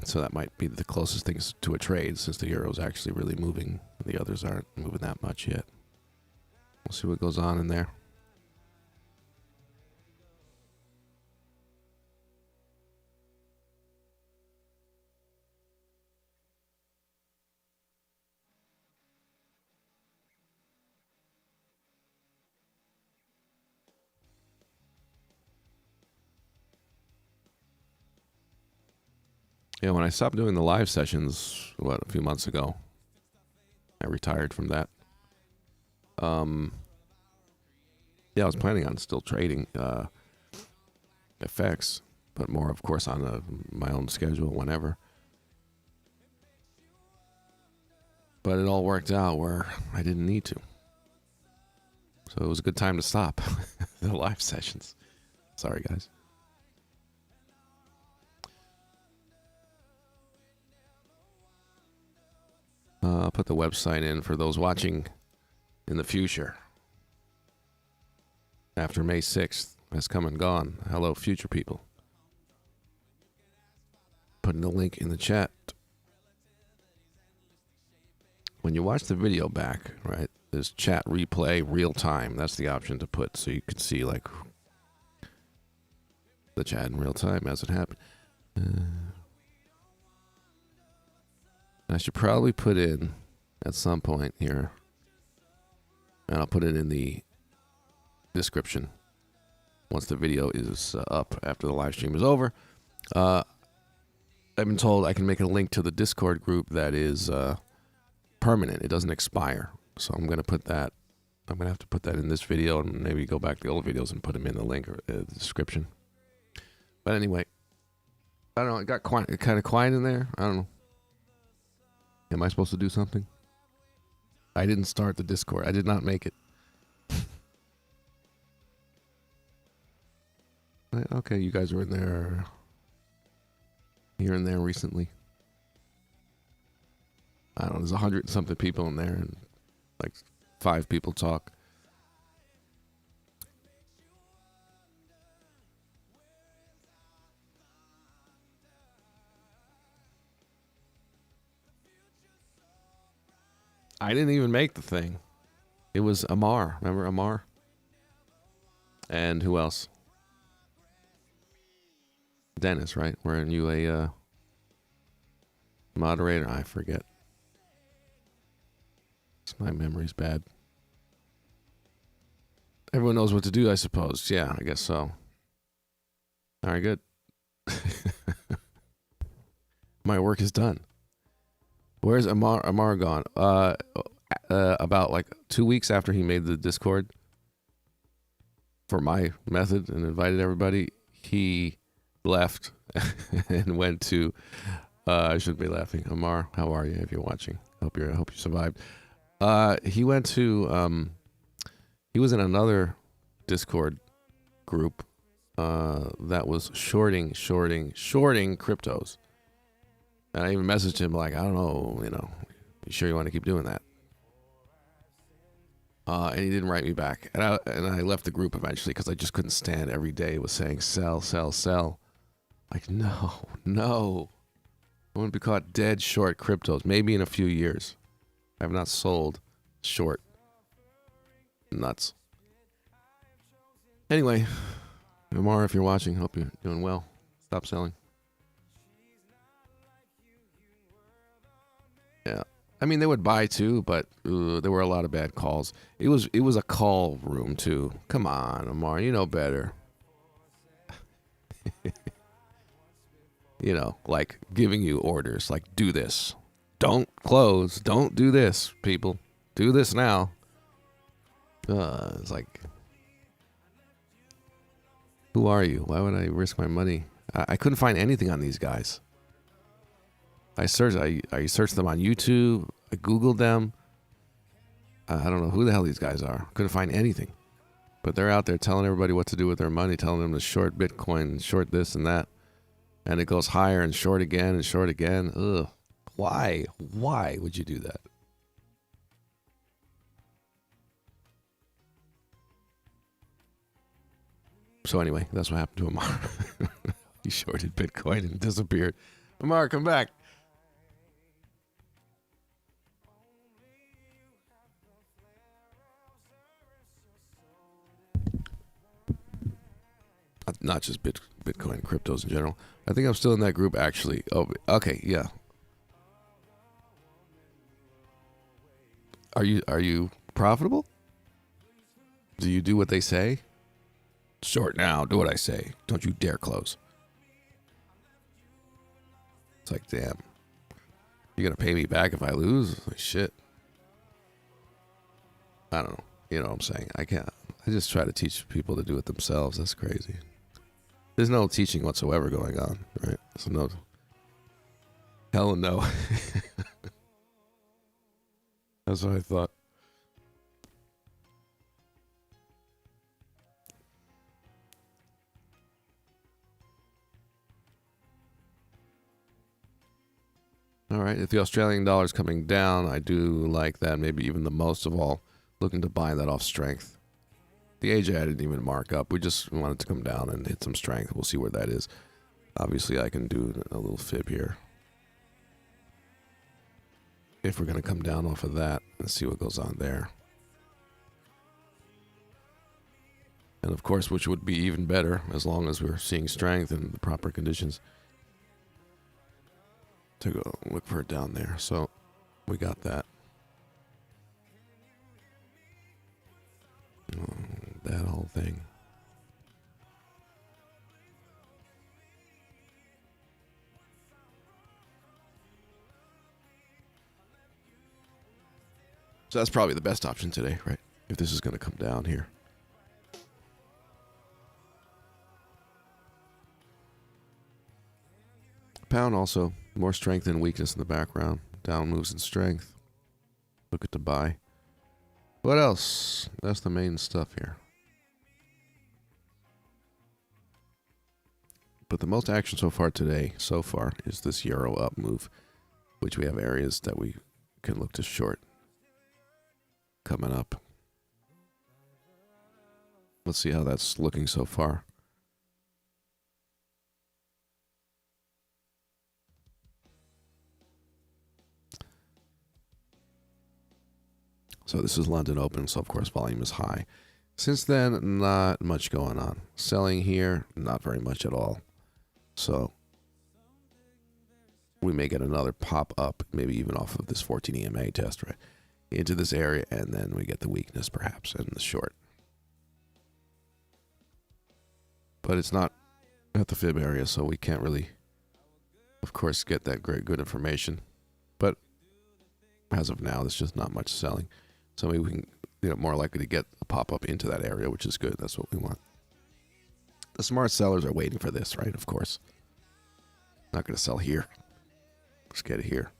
So that might be the closest things to a trade, since the euro is actually really moving. The others aren't moving that much yet. We'll see what goes on in there. Yeah, when I stopped doing the live sessions, a few months ago, I retired from that. Yeah, I was planning on still trading FX, but more, of course, on my own schedule whenever. But it all worked out where I didn't need to. So it was a good time to stop the live sessions. Sorry, guys. I'll put the website in for those watching in the future. After May 6th has come and gone. Hello, future people. Putting the link in the chat. When you watch the video back, right, there's chat replay real time. That's the option to put so you can see like the chat in real time as it happened. I should probably put in at some point here, and I'll put it in the description once the video is up after the live stream is over. I've been told I can make a link to the Discord group that is permanent. It doesn't expire. So I'm going to put that. I'm going to have to put that in this video and maybe go back to the old videos and put them in the link or the description. But anyway, I don't know. It got kind of quiet in there. I don't know. Am I supposed to do something? I didn't start the Discord. I did not make it. Okay, you guys were in there here and there recently. I don't know, there's 100 and something people in there and like 5 people talk. I didn't even make the thing. It was Amar. Remember Amar? And who else? Dennis, right? Weren't you a moderator? I forget. My memory's bad. Everyone knows what to do, I suppose. Yeah, I guess so. All right, good. My work is done. Where's Amar gone? About like 2 weeks after he made the Discord for my method and invited everybody, he left and went to. I shouldn't be laughing. Amar, how are you? If you're watching, hope you survived. He went to. He was in another Discord group that was shorting cryptos. And I even messaged him like, I don't know, you sure you want to keep doing that? And he didn't write me back. And I left the group eventually because I just couldn't stand every day it was saying sell, sell, sell. Like, no. I want to be caught dead short cryptos. Maybe in a few years. I have not sold short. Nuts. Anyway, Amar, if you're watching, hope you're doing well. Stop selling. Yeah. I mean, they would buy too, but there were a lot of bad calls. It was a call room too. Come on, Amar, you know better. Like giving you orders, like do this. Don't close. Don't do this, people. Do this now. It's like, who are you? Why would I risk my money? I couldn't find anything on these guys. I searched them on YouTube. I Googled them. I don't know who the hell these guys are. Couldn't find anything. But they're out there telling everybody what to do with their money, telling them to short Bitcoin, short this and that. And it goes higher and short again and short again. Ugh. Why? Why would you do that? So anyway, that's what happened to Amar. He shorted Bitcoin and disappeared. Amar, come back. Not just Bitcoin, cryptos in general. I think I'm still in that group, actually. Oh, okay, yeah. Are you profitable? Do you do what they say? Short now. Do what I say. Don't you dare close. It's like, damn, you're gonna pay me back if I lose? Like, shit. I don't know. You know what I'm saying? I can't. I just try to teach people to do it themselves. That's crazy. There's no teaching whatsoever going on, right? So no. Hell no. That's what I thought. All right. If the Australian dollar is coming down, I do like that. Maybe even the most of all, looking to buy that off strength. The AJ I didn't even mark up. We just wanted to come down and hit some strength. We'll see where that is. Obviously, I can do a little fib here. If we're going to come down off of that, let's see what goes on there. And of course, which would be even better as long as we're seeing strength and the proper conditions to go look for it down there. So we got that. That whole thing. So that's probably the best option today, right? If this is going to come down here. Pound also, more strength and weakness in the background. Down moves in strength. Look at the buy. What else? That's the main stuff here. But the most action so far today, is this Euro up move, which we have areas that we can look to short coming up. Let's see how that's looking so far. So this is London open, so of course volume is high. Since then, not much going on. Selling here, not very much at all. So we may get another pop up, maybe even off of this 14 EMA test, right? Into this area, and then we get the weakness perhaps in the short. But it's not at the fib area, so we can't really, of course, get that great good information. But as of now, there's just not much selling. So maybe we can, more likely to get a pop up into that area, which is good. That's what we want. The smart sellers are waiting for this, right? Of course. Not going to sell here. Just get it here.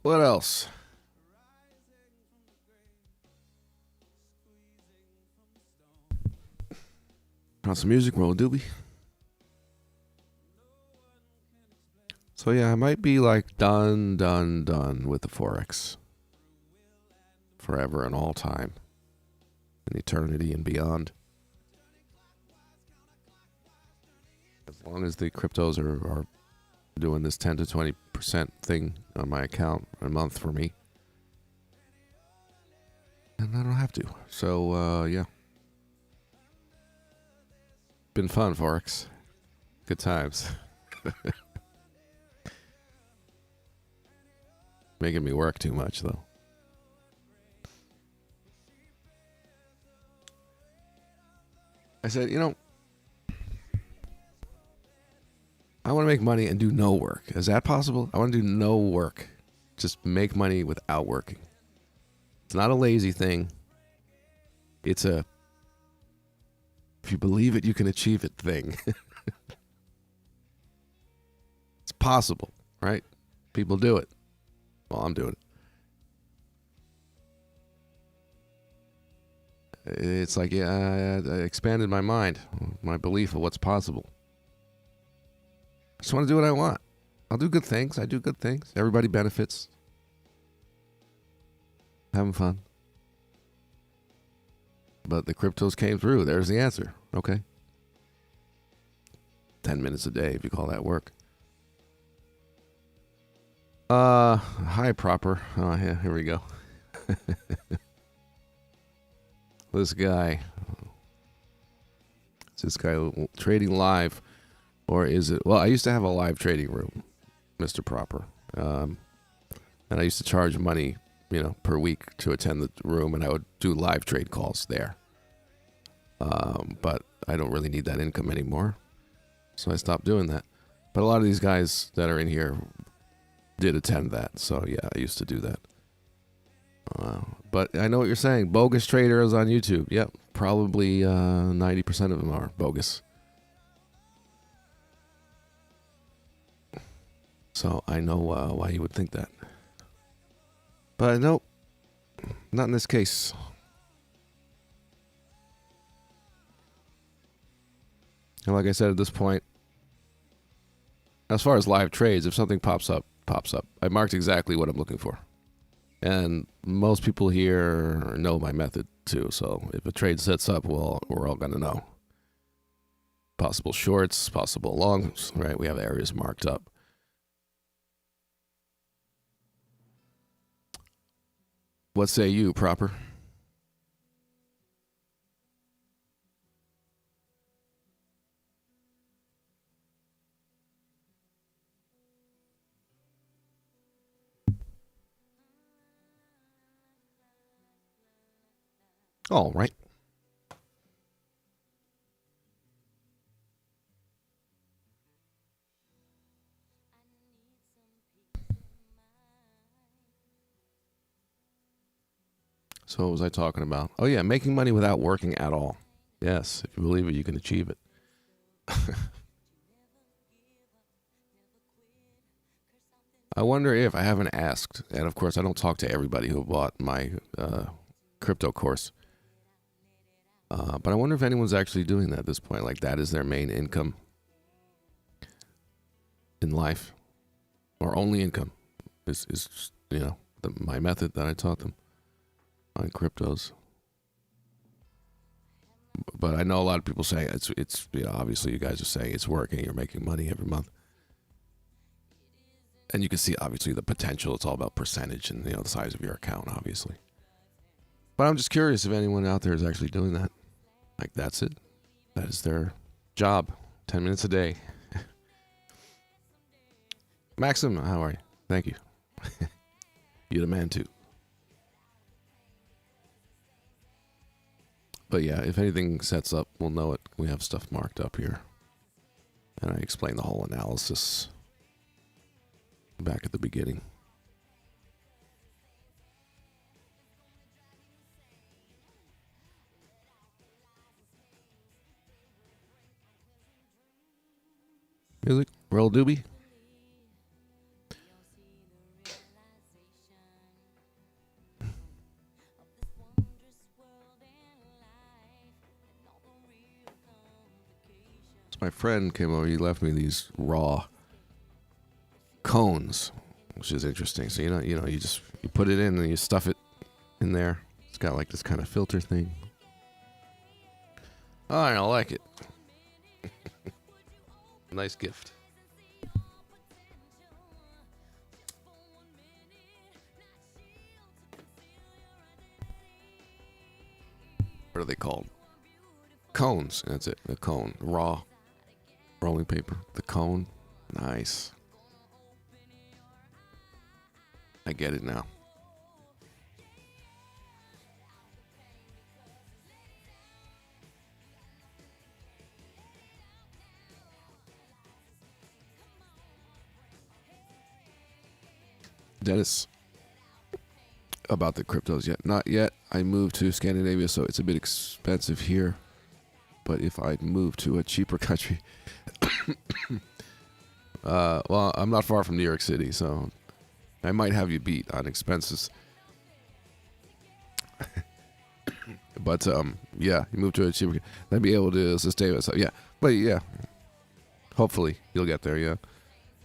What else? On some music, roll a doobie. So yeah, I might be like done with the Forex. Forever and all time. In eternity and beyond. As long as the cryptos are doing this 10 to 20% thing on my account a month for me. And I don't have to. So, yeah. Been fun, Forex. Good times. Making me work too much, though. I said, I want to make money and do no work. Is that possible? I want to do no work. Just make money without working. It's not a lazy thing. It's a, if you believe it, you can achieve it thing. It's possible, right? People do it. Well, I'm doing it. It's like, yeah, I expanded my mind, my belief of what's possible. I just want to do what I want. I'll do good things. I do good things. Everybody benefits. Having fun. But the cryptos came through. There's the answer. Okay. 10 minutes a day, if you call that work. Hi, proper. Oh, yeah, here we go. This guy. Is this guy trading live, or is it? Well, I used to have a live trading room, Mr. Proper, and I used to charge money, per week to attend the room, and I would do live trade calls there. But I don't really need that income anymore, so I stopped doing that. But a lot of these guys that are in here did attend that, so yeah, I used to do that. But I know what you're saying. Bogus traders on YouTube. Yep, probably 90% of them are bogus. So I know why you would think that. But nope, not in this case. And like I said, at this point, as far as live trades, if something pops up, pops up. I marked exactly what I'm looking for. And most people here know my method too. So if a trade sets up, well, we're all going to know. Possible shorts, possible longs, right? We have areas marked up. What say you, Proper? All right. So what was I talking about? Oh, yeah, making money without working at all. Yes, if you believe it, you can achieve it. I wonder if, I haven't asked, and of course I don't talk to everybody who bought my crypto course, but I wonder if anyone's actually doing that at this point, like that is their main income in life, or only income is my method that I taught them on cryptos. But I know a lot of people say it's obviously you guys are saying it's working, you're making money every month. And you can see, obviously, the potential. It's all about percentage and, the size of your account, obviously. But I'm just curious if anyone out there is actually doing that. Like, that's it. That is their job. 10 minutes a day. Maxim, how are you? Thank you. You're the man, too. But, yeah, if anything sets up, we'll know it. We have stuff marked up here. And I explain the whole analysis back at the beginning. Music, roll doobie. So my friend came over. He left me these raw cones, which is interesting. So you put it in and you stuff it in there. It's got like this kind of filter thing. Oh, I don't like it. Nice gift. What are they called? Cones. That's it. The cone. Raw rolling paper. The cone. Nice. I get it now. Dennis, about the cryptos yet? Not yet. I moved to Scandinavia, so it's a bit expensive here. But if I'd move to a cheaper country, well, I'm not far from New York City, so I might have you beat on expenses. But yeah, you move to a cheaper, I'd be able to sustain myself. Yeah, but yeah, hopefully you'll get there. Yeah,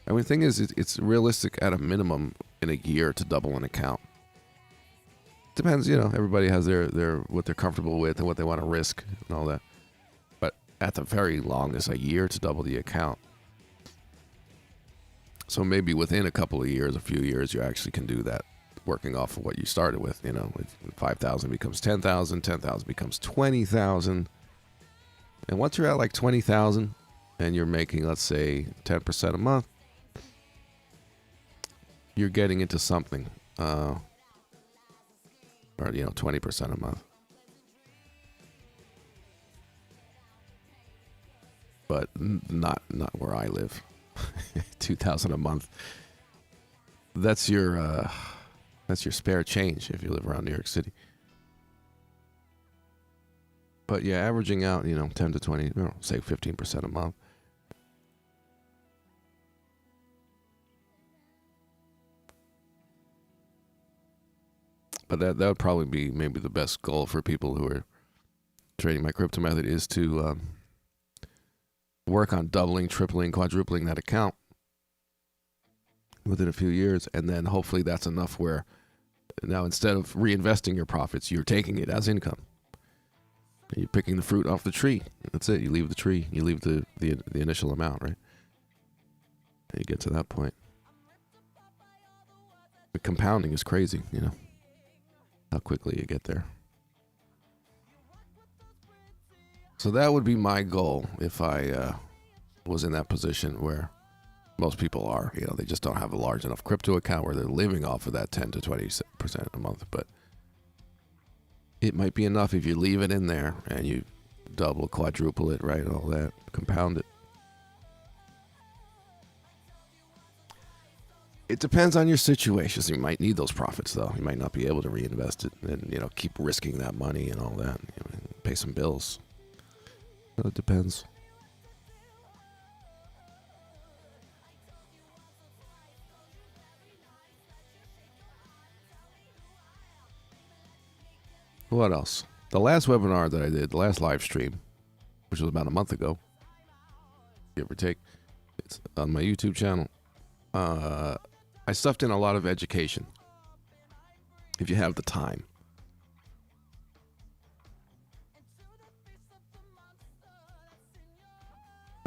I mean, the thing is, it's realistic at a minimum in a year to double an account. Depends, everybody has their what they're comfortable with and what they want to risk and all that. But at the very longest, a year to double the account. So maybe within a couple of years, a few years, you actually can do that. working off of what you started with. You know, 5,000 becomes 10,000, 10,000 becomes 20,000, and once you're at like 20,000, and you're making, let's say, 10% a month, you're getting into something, or 20% a month. But not where I live. 2,000 a month. That's your spare change if you live around New York City. But yeah, averaging out, 10 to 20, say 15% a month. But that would probably be maybe the best goal for people who are trading my crypto method, is to work on doubling, tripling, quadrupling that account within a few years. And then hopefully that's enough where now instead of reinvesting your profits, you're taking it as income. And you're picking the fruit off the tree. That's it. You leave the tree. You leave the initial amount, right? And you get to that point. The compounding is crazy, how quickly you get there. So that would be my goal if I was in that position where most people are. They just don't have a large enough crypto account where they're living off of that 10 to 20% a month. But it might be enough if you leave it in there and you double, quadruple it, right? All that, compound it. It depends on your situations. You might need those profits, though. You might not be able to reinvest it and, keep risking that money and all that. Pay some bills. So it depends. What else? The last webinar that I did, the last live stream, which was about a month ago, give or take, it's on my YouTube channel. I stuffed in a lot of education, if you have the time.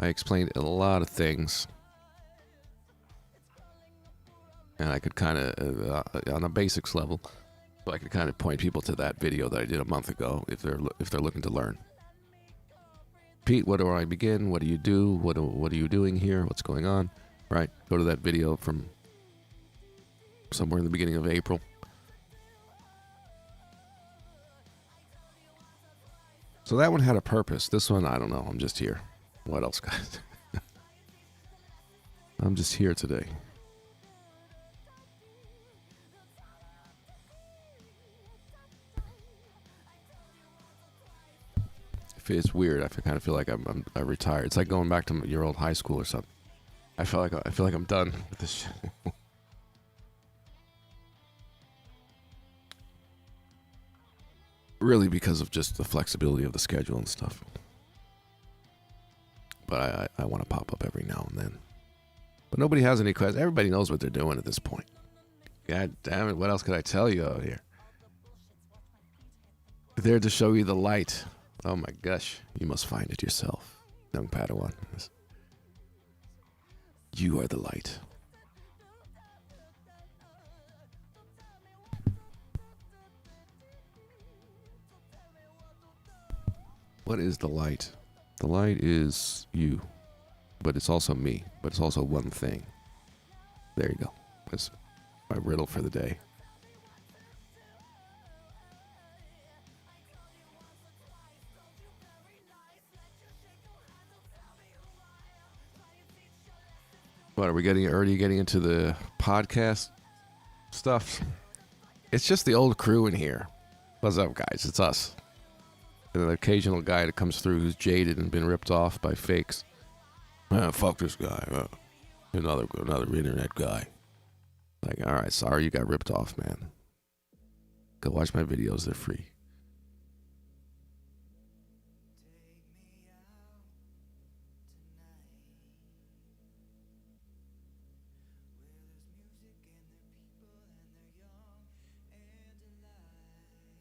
I explained a lot of things, and I could kind of, on a basics level, so I could kind of point people to that video that I did a month ago if they're looking to learn. Pete, where do I begin? What do you do? What are you doing here? What's going on? Right? Go to that video from somewhere in the beginning of April. So that one had a purpose. This one, I don't know. I'm just here. What else, guys? I'm just here today. It's weird. I kind of feel like I'm retired. It's like going back to your old high school or something. I feel like I'm done with this shit. Really, because of just the flexibility of the schedule and stuff. But I want to pop up every now and then. But nobody has any questions. Everybody knows what they're doing at this point. God damn it! What else could I tell you out here? There to show you the light. Oh my gosh! You must find it yourself, young Padawan. You are the light. What is the light? The light is you, but it's also me, but it's also one thing. There you go. That's my riddle for the day. What, are we already getting into the podcast stuff? It's just the old crew in here. What's up, guys? It's us. An occasional guy that comes through who's jaded and been ripped off by fakes. Fuck this guy. Another internet guy. Like, all right, sorry you got ripped off, man. Go watch my videos. They're free.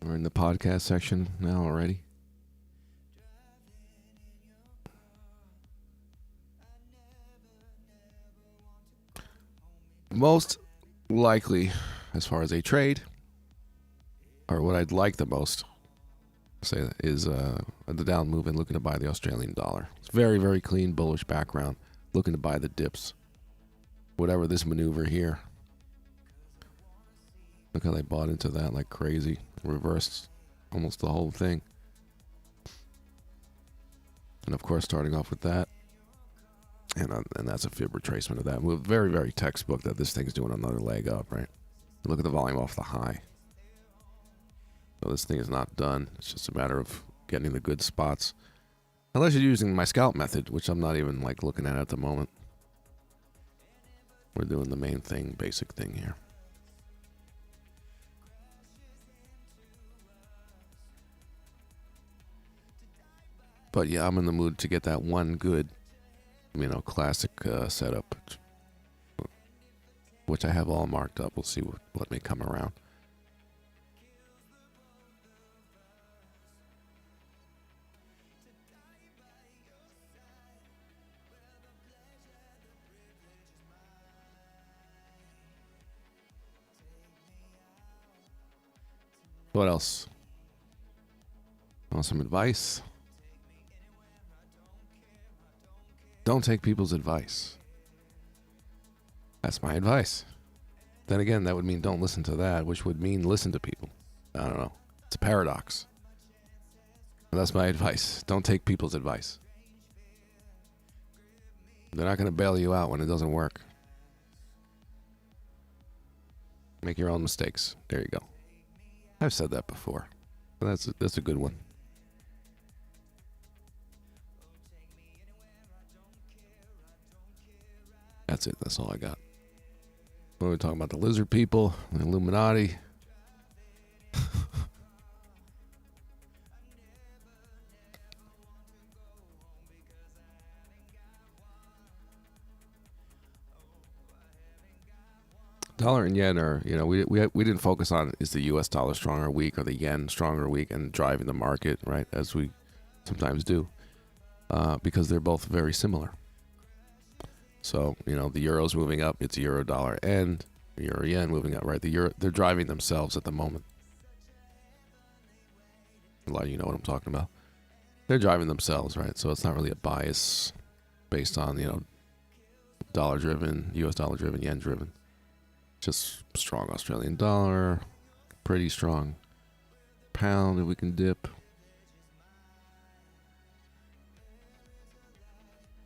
We're in the podcast section now already. Most likely, as far as a trade, or what I'd like the most, say, is the down move and looking to buy the Australian dollar. It's very, very clean, bullish background, looking to buy the dips. Whatever this maneuver here. Look how they bought into that like crazy. Reversed almost the whole thing. And of course, starting off with that. And that's a fib retracement of that move. Very, very textbook that this thing's doing another leg up, right? Look at the volume off the high. So this thing is not done. It's just a matter of getting the good spots. Unless you're using my scalp method, which I'm not even like looking at the moment. We're doing the main thing, basic thing here. But yeah, I'm in the mood to get that one good, classic setup, which I have all marked up. We'll see what may come around. What else? Want some advice? Don't take people's advice. That's my advice. Then again, that would mean don't listen to that, which would mean listen to people. I don't know. It's a paradox. And that's my advice. Don't take people's advice. They're not going to bail you out when it doesn't work. Make your own mistakes. There you go. I've said that before. But that's a good one. That's it. That's all I got. What are we talking about? The lizard people, the Illuminati. Dollar and yen are, we didn't focus on is the U.S. dollar strong or weak or the yen strong or weak and driving the market, right, as we sometimes do, because they're both very similar. So, the euro's moving up, it's euro dollar, and euro yen moving up, right? They're driving themselves at the moment. A lot of you know what I'm talking about. They're driving themselves, right? So it's not really a bias based on, dollar driven, US dollar driven, yen driven. Just strong Australian dollar, pretty strong pound if we can dip.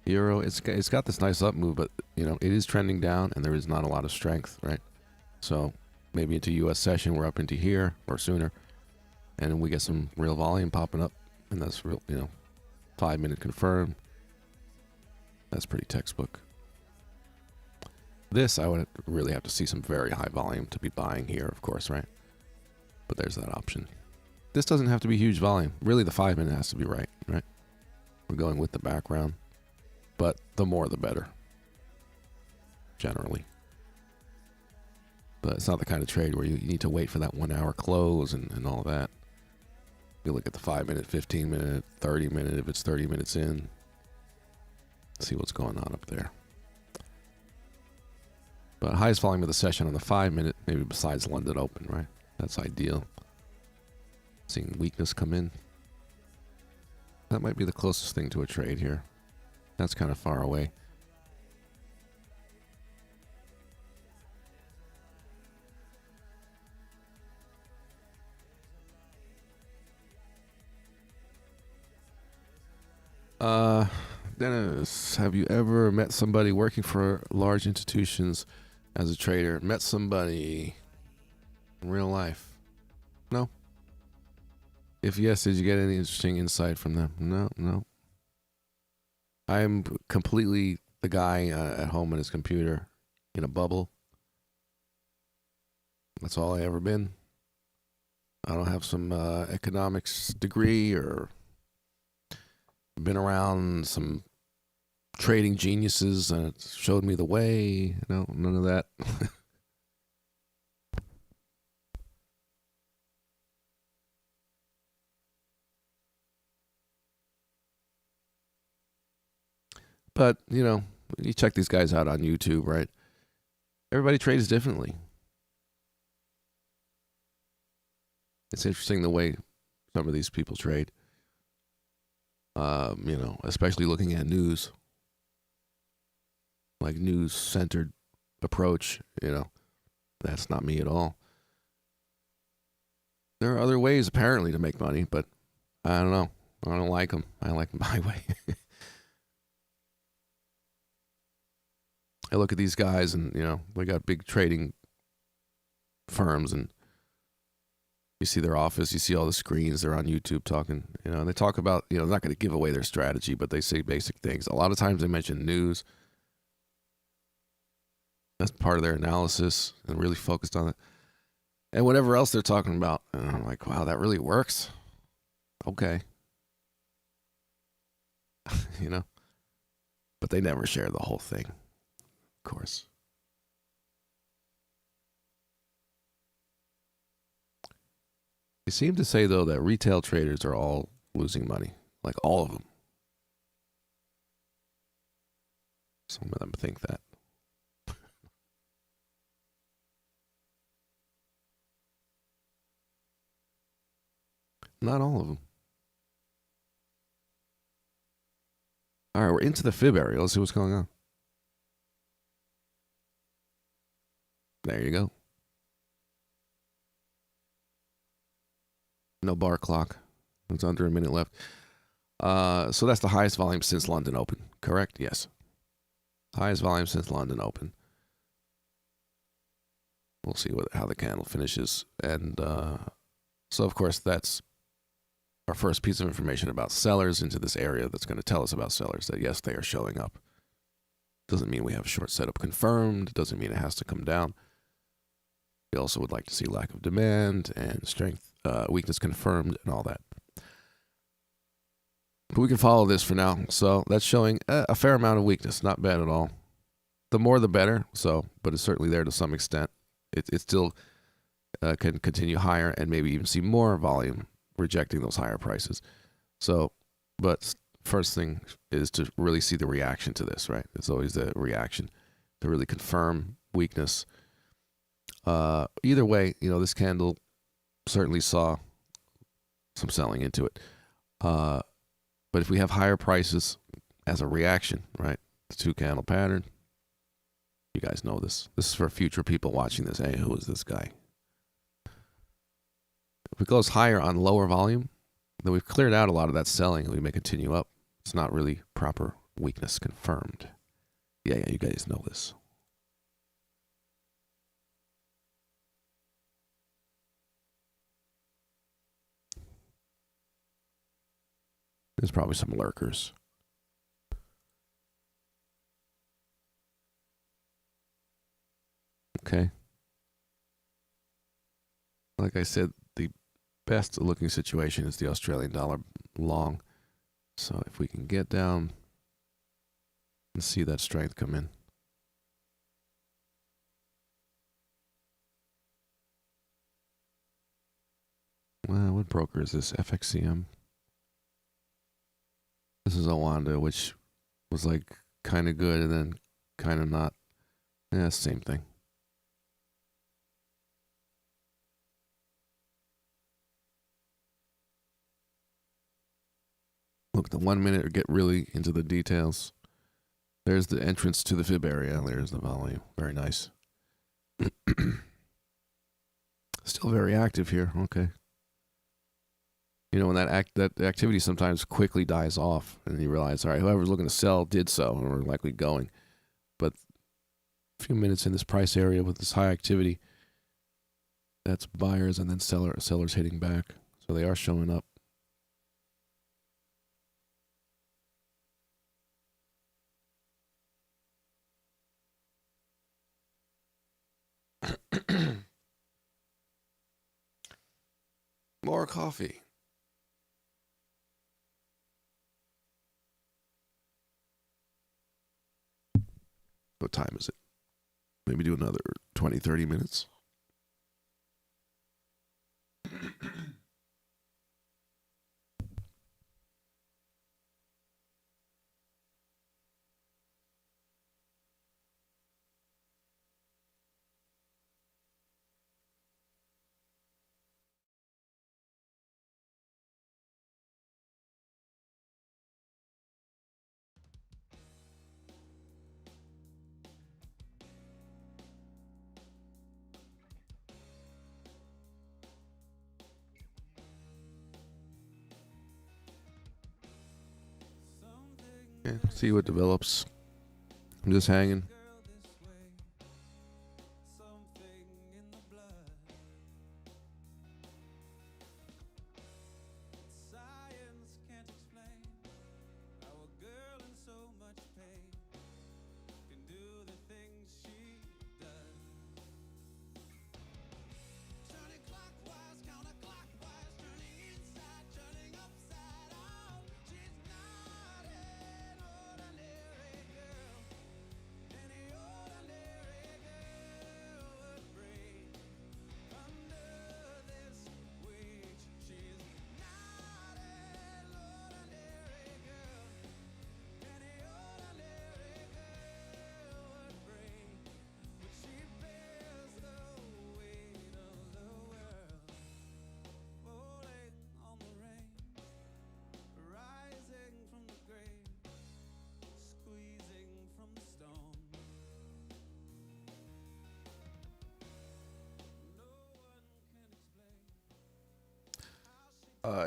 Euro, it's got this nice up move, but it is trending down and there is not a lot of strength, right? So maybe into US session we're up into here or sooner, and we get some real volume popping up, and that's real, 5 minute confirm. That's pretty textbook. This I would really have to see some very high volume to be buying here, of course, right? But there's that option. This doesn't have to be huge volume. Really, the 5 minute has to be right? We're going with the background. But the more the better, generally. But it's not the kind of trade where you need to wait for that 1 hour close and all that. You look at the 5 minute, 15 minute, 30 minute, if it's 30 minutes in. See what's going on up there. But highest volume of the session on the 5 minute, maybe besides London Open, right? That's ideal. Seeing weakness come in. That might be the closest thing to a trade here. That's kind of far away. Dennis, have you ever met somebody working for large institutions as a trader? Met somebody in real life? No. If yes, did you get any interesting insight from them? No. I'm completely the guy at home on his computer in a bubble. That's all I ever been. I don't have some economics degree or been around some trading geniuses and showed me the way. No, none of that. But, you check these guys out on YouTube, right? Everybody trades differently. It's interesting the way some of these people trade. Especially looking at news, like news-centered approach. That's not me at all. There are other ways apparently to make money, but I don't know. I don't like them. I like my way. I look at these guys, and they got big trading firms, and you see their office, you see all the screens. They're on YouTube talking. And they talk about they're not going to give away their strategy, but they say basic things. A lot of times they mention news. That's part of their analysis, and really focused on it. And whatever else they're talking about, and I'm like, wow, that really works. Okay. But they never share the whole thing, of course. They seem to say, though, that retail traders are all losing money, like all of them. Some of them think that. Not all of them. All right, we're into the fib area. Let's see what's going on. There you go. No bar clock. It's under a minute left. So that's the highest volume since London Open, correct? Yes. Highest volume since London Open. We'll see how the candle finishes. And so, of course, that's our first piece of information about sellers into this area that's going to tell us about sellers, that yes, they are showing up. Doesn't mean we have a short setup confirmed. Doesn't mean it has to come down. We also would like to see lack of demand and strength, weakness confirmed, and all that. But we can follow this for now. So that's showing a fair amount of weakness. Not bad at all. The more the better. But it's certainly there to some extent. It still can continue higher and maybe even see more volume rejecting those higher prices. But first thing is to really see the reaction to this, right? It's always the reaction to really confirm weakness. Either way, this candle certainly saw some selling into it. But if we have higher prices as a reaction, right, the two candle pattern, you guys know this. This is for future people watching this. Hey, who is this guy? If it goes higher on lower volume, then we've cleared out a lot of that selling, and we may continue up. It's not really proper weakness confirmed. Yeah, you guys know this. There's probably some lurkers. Okay. Like I said, the best looking situation is the Australian dollar long. So if we can get down and see that strength come in. Well, what broker is this? FXCM. This is Owanda, which was like kind of good and then kind of not. Yeah, same thing. Look, the 1 minute get really into the details. There's the entrance to the fib area. There's the volume. Very nice. Still very active here. Okay. When that activity sometimes quickly dies off, and you realize, all right, whoever's looking to sell did so, and we're likely going. But a few minutes in this price area with this high activity, that's buyers and then sellers hitting back. So they are showing up. More coffee. What time is it? Maybe do another 20, 30 minutes. Okay, see what develops. I'm just hanging.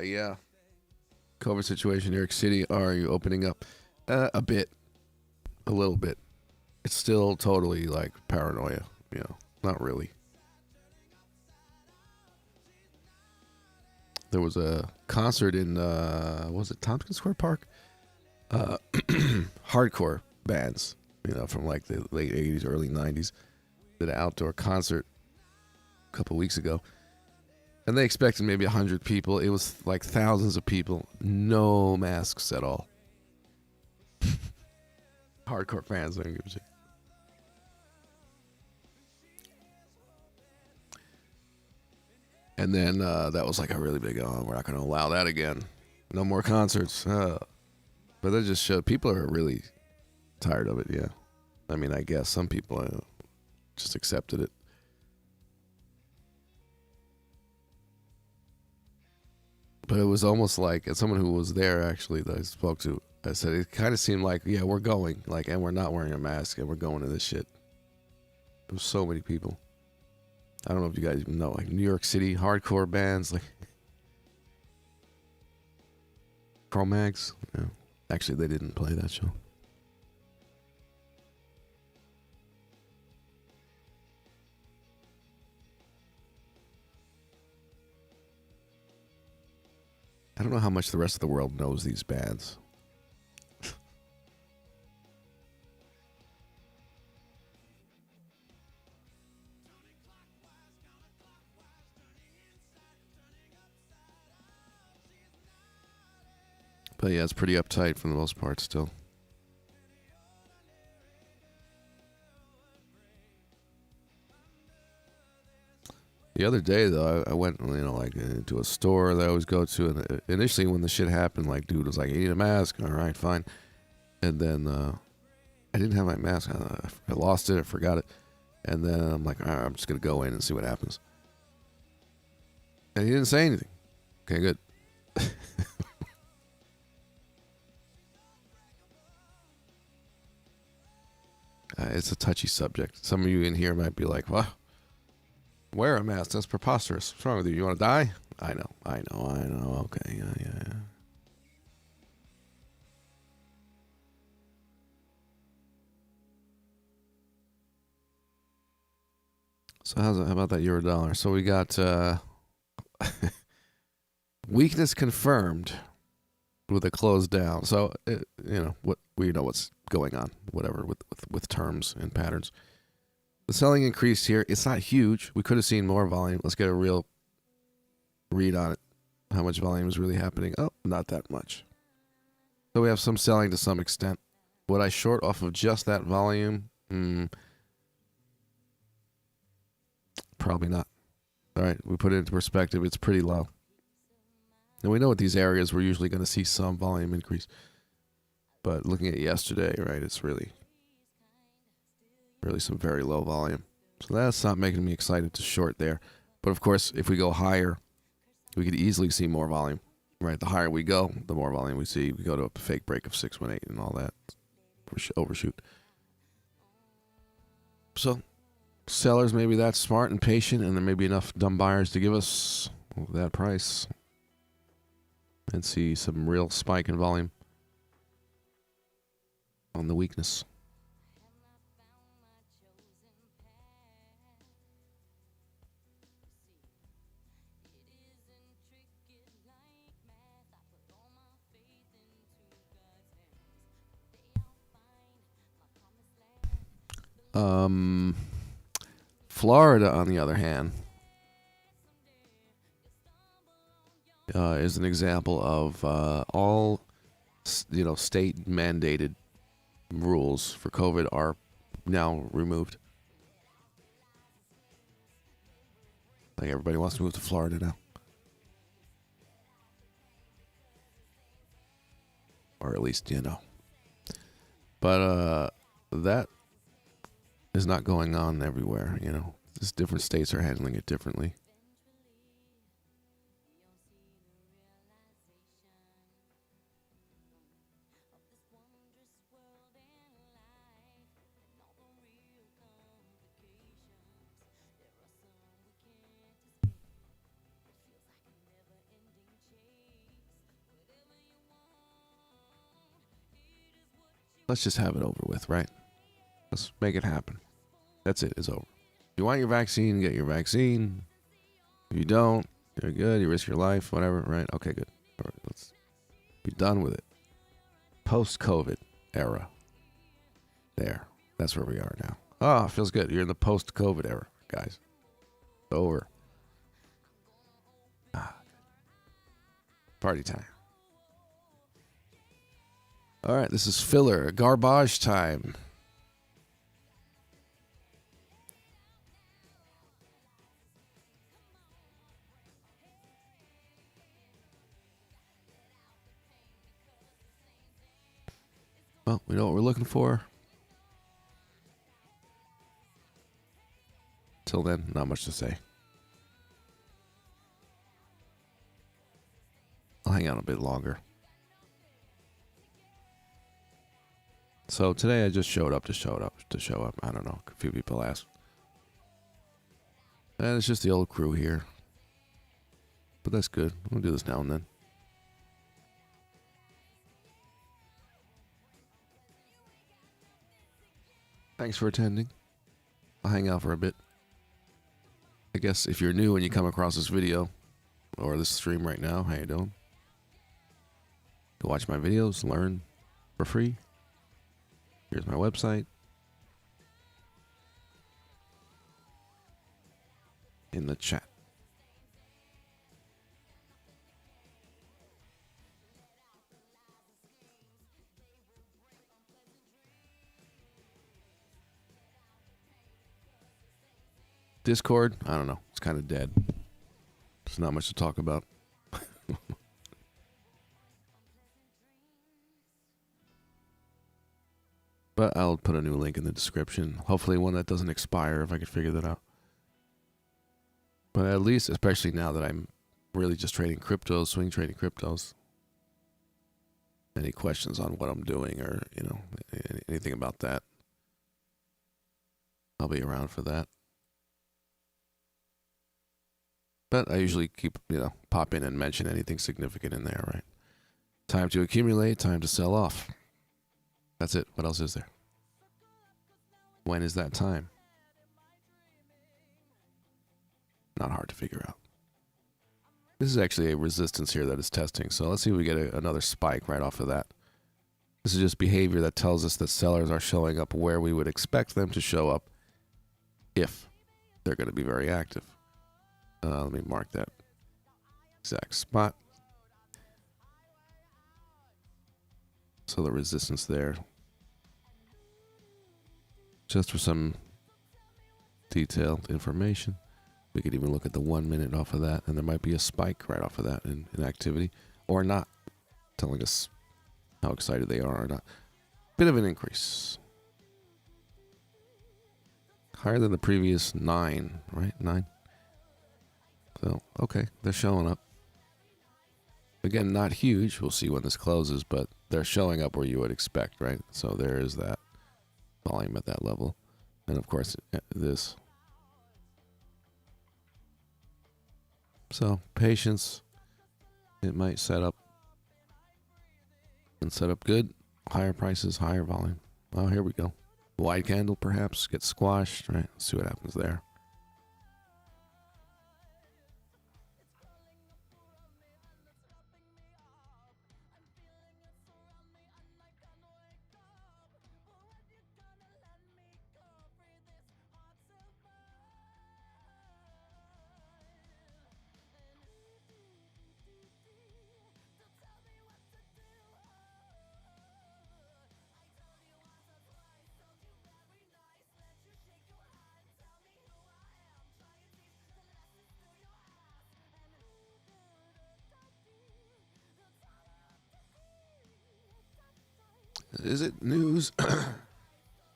Yeah. COVID situation in New York City. Are you opening up? A bit. A little bit. It's still totally like paranoia. You know, not really. There was a concert in, was it Tompkins Square Park? Hardcore bands, you know, from like the late 80s, early 90s, did an outdoor concert a couple weeks ago. And they expected maybe 100 people. It was like thousands of people. No masks at all. Hardcore fans don't give a shit. And then that was like a really big, we're not going to allow that again. No more concerts. But that just showed people are really tired of it, yeah. I mean, I guess some people just accepted it. But it was almost like, as someone who was there actually that I spoke to, I said it kind of seemed like, yeah, we're going, like, and we're not wearing a mask, and we're going to this shit. There was so many people. I don't know if you guys even know, like New York City hardcore bands, like Cro-Mags. Yeah. Actually, they didn't play that show. I don't know how much the rest of the world knows these bands. But yeah, it's pretty uptight for the most part still. The other day, though, I went, you know, like to a store that I always go to, and initially when the shit happened, like, dude was like, "You need a mask." All right, fine. And then I didn't have my mask. I lost it. I forgot it. And then I'm like, all right, I'm just gonna go in and see what happens. And he didn't say anything. Okay, good. It's a touchy subject. Some of you in here might be like, "Well, wear a mask. That's preposterous. What's wrong with you? You want to die?" I know. Okay, yeah. So how about that EURUSD? So we got weakness confirmed with a close down. So you know what, we know what's going on. Whatever with terms and patterns. The selling increased here. It's not huge. We could have seen more volume. Let's get a real read on it. How much volume is really happening? Oh, not that much. So we have some selling to some extent. Would I short off of just that volume? Probably not. All right, we put it into perspective. It's pretty low. And we know at these areas we're usually going to see some volume increase. But looking at yesterday, right, it's really some very low volume. So that's not making me excited to short there. But of course, if we go higher, we could easily see more volume. Right, the higher we go, the more volume we see. We go to a fake break of 618 and all that. Overshoot. So sellers may be that smart and patient, and there may be enough dumb buyers to give us that price and see some real spike in volume. on the weakness. Florida, on the other hand, is an example of all state mandated rules for COVID are now removed. Like everybody wants to move to Florida now, or at least But that is not going on everywhere. Just different states are handling it differently. Let's just have it over with, right? Let's make it happen. That's it. It's over. If you want your vaccine, get your vaccine. If you don't, you're good. You risk your life, whatever, right? Okay, good. All right, let's be done with it. Post-COVID era. There. That's where we are now. Oh, feels good. You're in the post-COVID era, guys. It's over. Party time. All right, this is filler. Garbage time. Well, we know what we're looking for. Till then, not much to say. I'll hang out a bit longer. So today I just showed up to show up. I don't know. A few people asked. And it's just the old crew here. But that's good. We'll do this now and then. Thanks for attending. I'll hang out for a bit. I guess if you're new and you come across this video or this stream right now, how you doing? Go watch my videos, learn for free. Here's my website. In the chat. Discord, I don't know. It's kind of dead. There's not much to talk about. But I'll put a new link in the description. Hopefully one that doesn't expire if I could figure that out. But at least, especially now that I'm really just trading cryptos, swing trading cryptos. Any questions on what I'm doing or, anything about that, I'll be around for that. But I usually keep, pop in and mention anything significant in there, right? Time to accumulate, time to sell off. That's it. What else is there? When is that time? Not hard to figure out. This is actually a resistance here that is testing. So let's see if we get another spike right off of that. This is just behavior that tells us that sellers are showing up where we would expect them to show up if they're going to be very active. Let me mark that exact spot. So the resistance there. Just for some detailed information. We could even look at the 1 minute off of that, and there might be a spike right off of that in activity, or not, telling us how excited they are or not. Bit of an increase. Higher than the previous 9, right? 9. So, okay, they're showing up. Again, not huge. We'll see when this closes, but they're showing up where you would expect, right? So there is that volume at that level. And of course, this. So, patience. It might set up and set up good. Higher prices, higher volume. Oh, here we go. Wide candle, perhaps, gets squashed. Right, let's see what happens there. Is it news? I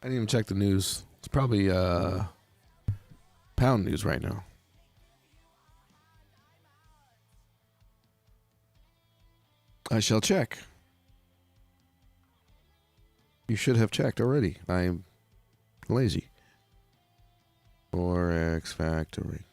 didn't even check the news. It's probably pound news right now. I shall check. You should have checked already. I'm lazy. Forex Factory.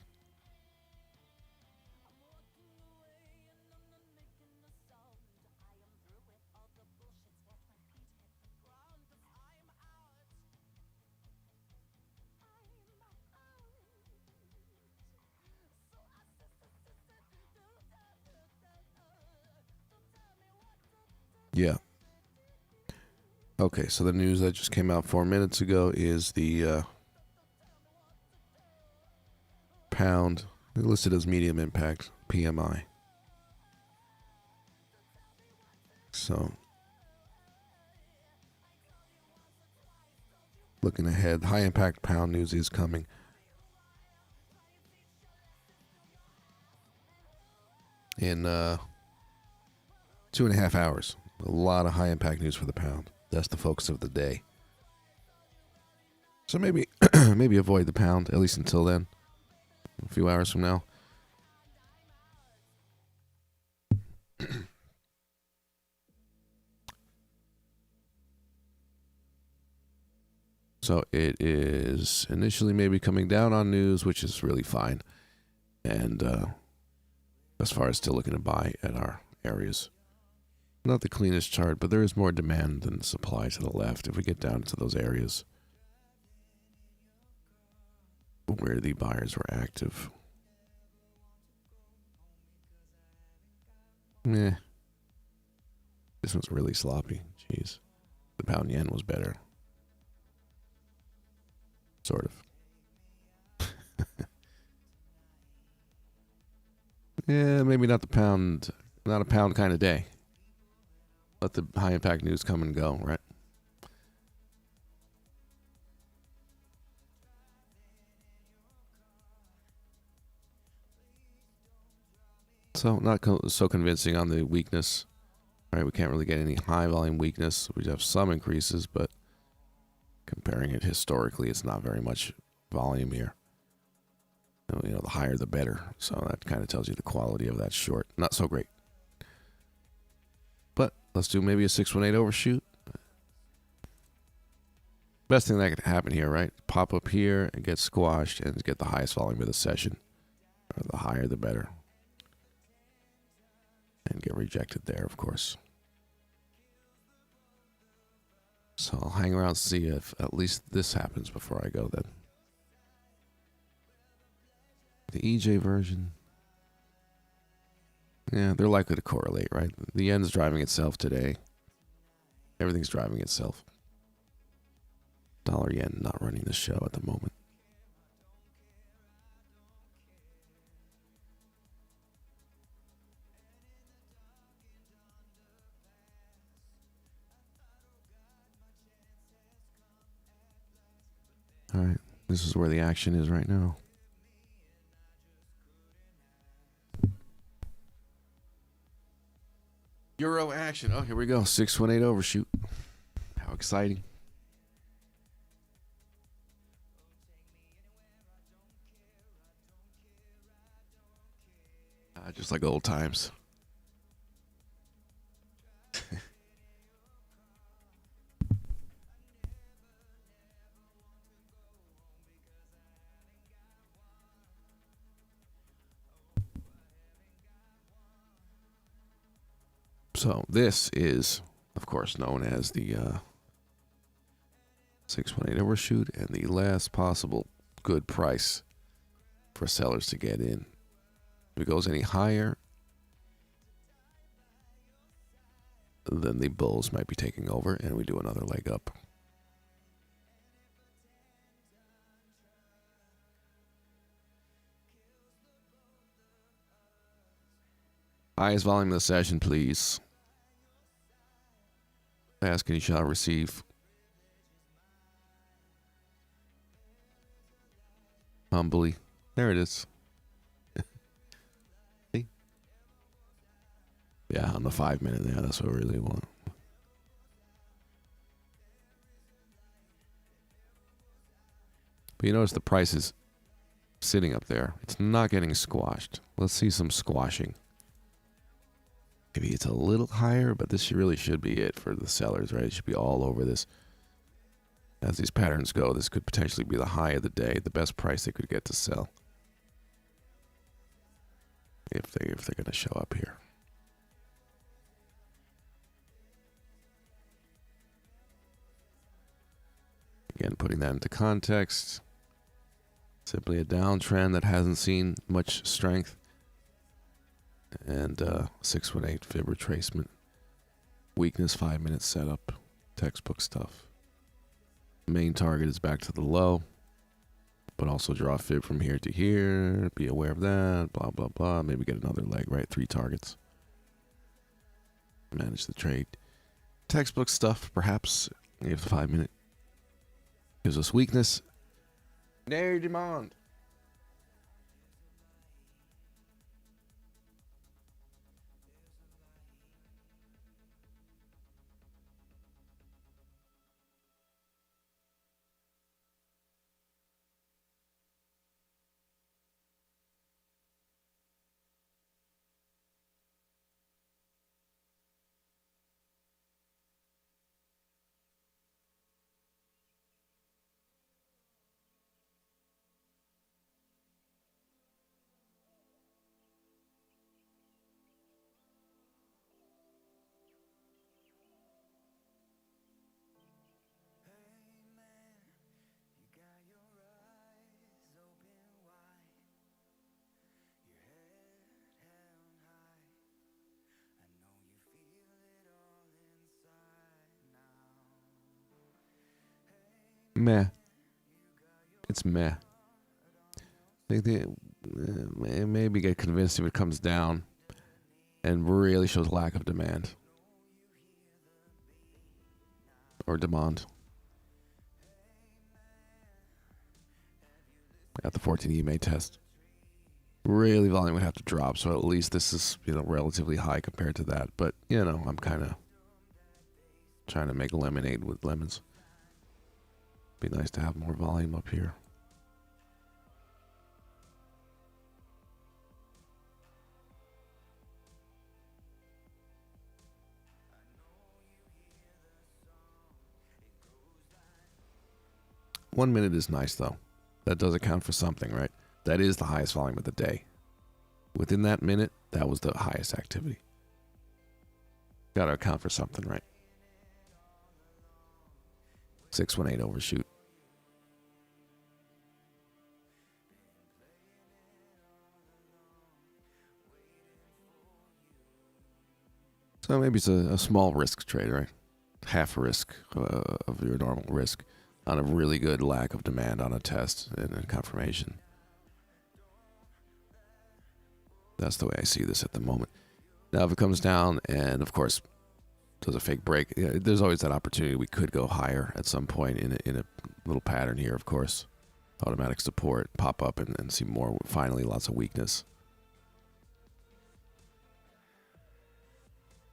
Yeah. Okay, so the news that just came out 4 minutes ago is the pound listed as medium impact PMI. So, looking ahead, high impact pound news is coming. In 2.5 hours. A lot of high impact news for the pound. That's the focus of the day. So maybe maybe avoid the pound, at least until then. A few hours from now. So it is initially maybe coming down on news, which is really fine. And as far as still looking to buy at our areas. Not the cleanest chart, but there is more demand than supply to the left if we get down to those areas where the buyers were active. Meh. This one's really sloppy. Jeez. The pound yen was better. Sort of. Yeah, maybe not the pound, not a pound kind of day. Let the high impact news come and go, right? So not so convincing on the weakness. Right, we can't really get any high volume weakness. We have some increases, but comparing it historically, it's not very much volume here. You know, the higher the better. So that kind of tells you the quality of that short. Not so great. But let's do maybe a 618 overshoot. Best thing that could happen here, right? Pop up here and get squashed and get the highest volume of the session. Or the higher the better. And get rejected there, of course. So I'll hang around and see if at least this happens before I go then. The EJ version. Yeah, they're likely to correlate, right? The yen's driving itself today. Everything's driving itself. Dollar yen not running the show at the moment. All right, this is where the action is right now. Euro action. Oh, here we go. 618 overshoot. How exciting. Just like old times. So this is, of course, known as the 618 overshoot, and the last possible good price for sellers to get in. If it goes any higher, then the bulls might be taking over, and we do another leg up. Highest volume of the session, please. Ask and you shall receive. Humbly. There it is. See? Yeah, on the 5 minute. Yeah, that's what we really want. But you notice the price is sitting up there. It's not getting squashed. Let's see some squashing. Maybe it's a little higher, but this really should be it for the sellers, right? It should be all over this. As these patterns go, this could potentially be the high of the day, the best price they could get to sell. If they're going to show up here. Again, putting that into context. Simply a downtrend that hasn't seen much strength. And 618 fib retracement. Weakness 5 minute setup. Textbook stuff. Main target is back to the low. But also draw a fib from here to here. Be aware of that. Blah, blah, blah. Maybe get another leg, right? 3 targets. Manage the trade. Textbook stuff, perhaps. If the 5 minute gives us weakness. No demand. Meh. It's meh. I think they maybe get convinced if it comes down and really shows lack of demand. Or demand. At the 14 EMA test. Really volume would have to drop, so at least this is, relatively high compared to that. But, I'm kind of trying to make lemonade with lemons. Be nice to have more volume up here. One minute is nice, though. That does account for something, right? That is the highest volume of the day. Within that minute, that was the highest activity. Got to account for something, right? 618 overshoot. So maybe it's a small risk trade, right? Half risk of your normal risk on a really good lack of demand on a test and a confirmation. That's the way I see this at the moment. Now, if it comes down and, of course, does a fake break, there's always that opportunity. We could go higher at some point in a little pattern here, of course. Automatic support, pop up and see more, finally, lots of weakness.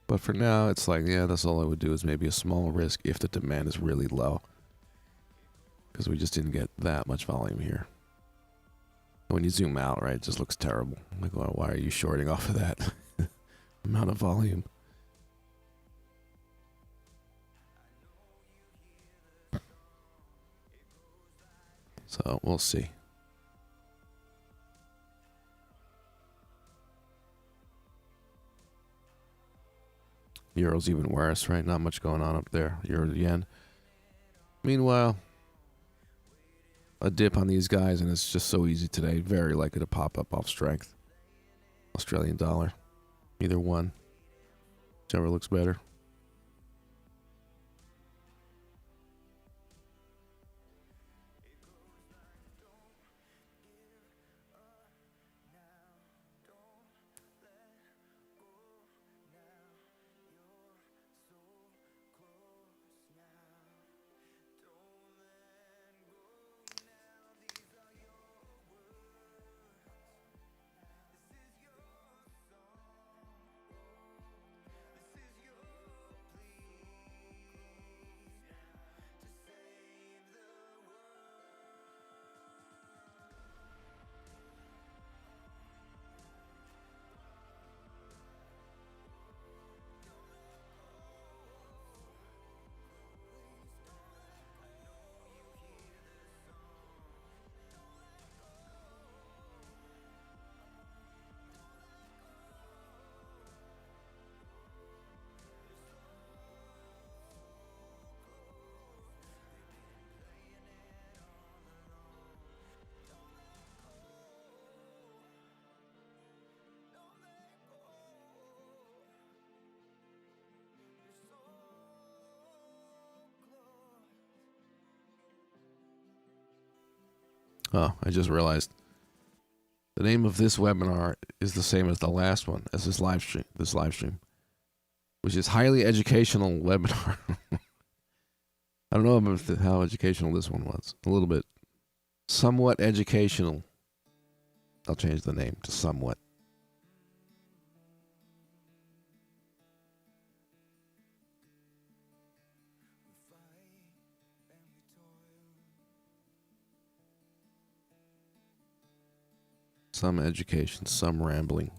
But for now, it's like, that's all I would do is maybe a small risk if the demand is really low. Because we just didn't get that much volume here. When you zoom out, right, it just looks terrible. Like, why are you shorting off of that amount of volume? So, we'll see. Euro's even worse, right? Not much going on up there. Euro yen. Meanwhile, a dip on these guys, and it's just so easy today. Very likely to pop up off strength. Australian dollar. Either one. Whichever looks better. Oh, I just realized the name of this webinar is the same as the last one, as this live stream, which is highly educational webinar. I don't know about how educational this one was. A little bit. Somewhat educational. I'll change the name to somewhat. Some education, some rambling.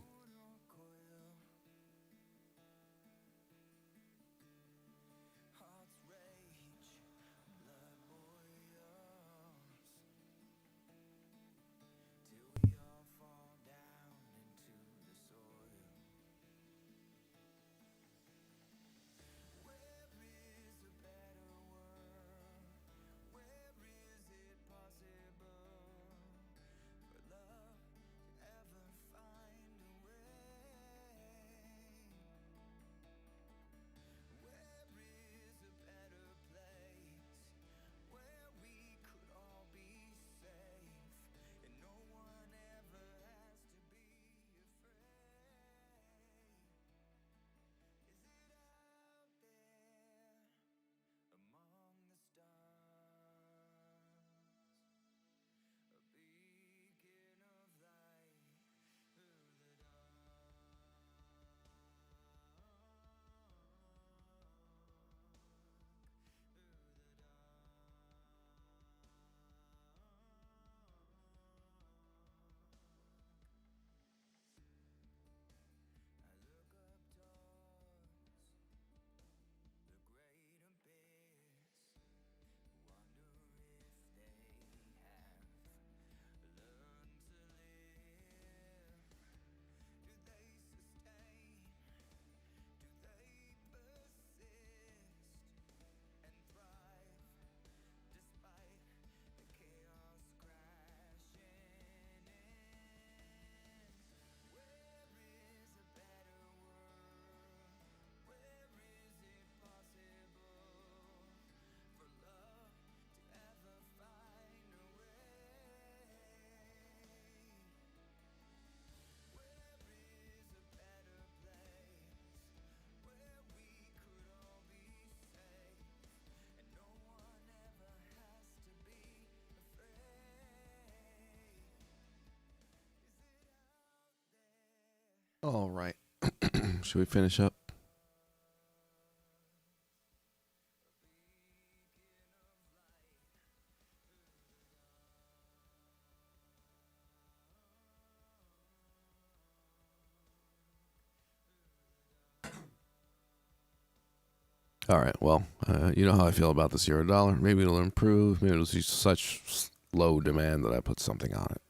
All right. Should we finish up? All right. Well, you know how I feel about this euro dollar. Maybe it'll improve. Maybe it'll see such low demand that I put something on it.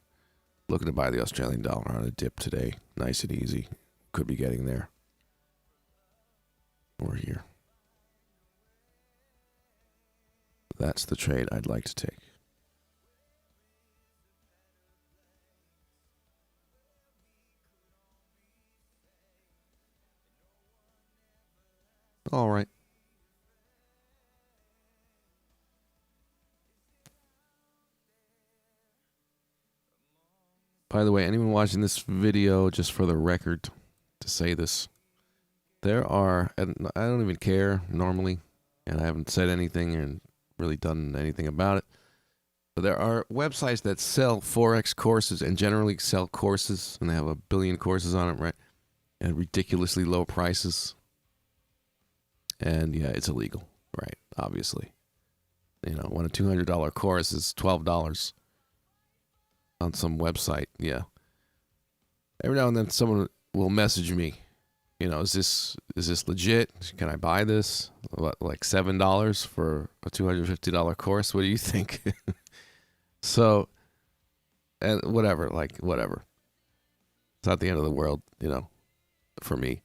Looking to buy the Australian dollar on a dip today. Nice and easy. Could be getting there. Or here. That's the trade I'd like to take. All right. By the way, anyone watching this video, just for the record, to say this, there are, and I don't even care normally, and I haven't said anything and really done anything about it, but there are websites that sell Forex courses and generally sell courses, and they have a billion courses on it, right? At ridiculously low prices. And yeah, it's illegal, right? Obviously. You know, when a $200 course is $12 on some website, yeah. Every now and then someone will message me, you know, is this legit? Can I buy this? What, like $7 for a $250 course? What do you think? So, and whatever. It's not the end of the world, you know, for me,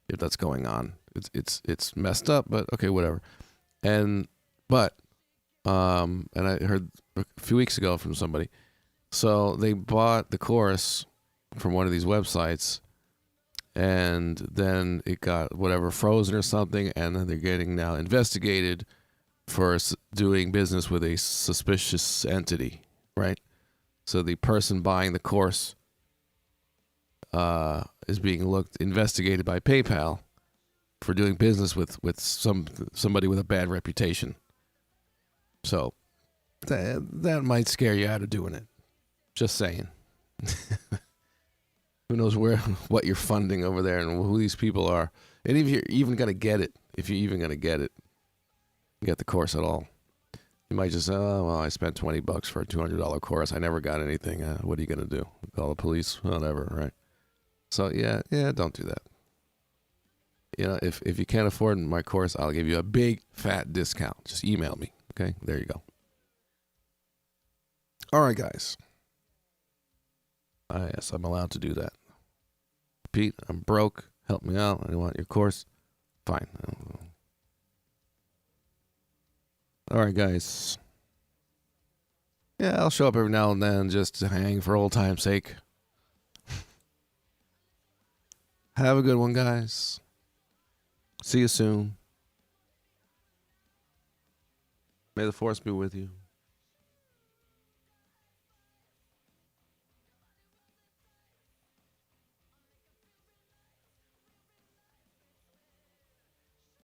if that's going on. It's messed up, but okay, whatever. And I heard a few weeks ago from somebody. So they bought the course from one of these websites, and then it got whatever frozen or something, and then they're getting now investigated for doing business with a suspicious entity, right? So the person buying the course is being investigated by PayPal for doing business with somebody with a bad reputation. So that might scare you out of doing it. Just saying. Who knows what you're funding over there and who these people are. And if you're even going to get it, you get the course at all. You might just say, oh, well, I spent $20 for a $200 course. I never got anything. What are you going to do? Call the police? Whatever, right? So, yeah, don't do that. You know, if you can't afford my course, I'll give you a big, fat discount. Just email me, okay? There you go. All right, guys. Yes, I'm allowed to do that. Pete, I'm broke. Help me out. I want your course. Fine. All right, guys. Yeah, I'll show up every now and then just to hang for old time's sake. Have a good one, guys. See you soon. May the force be with you.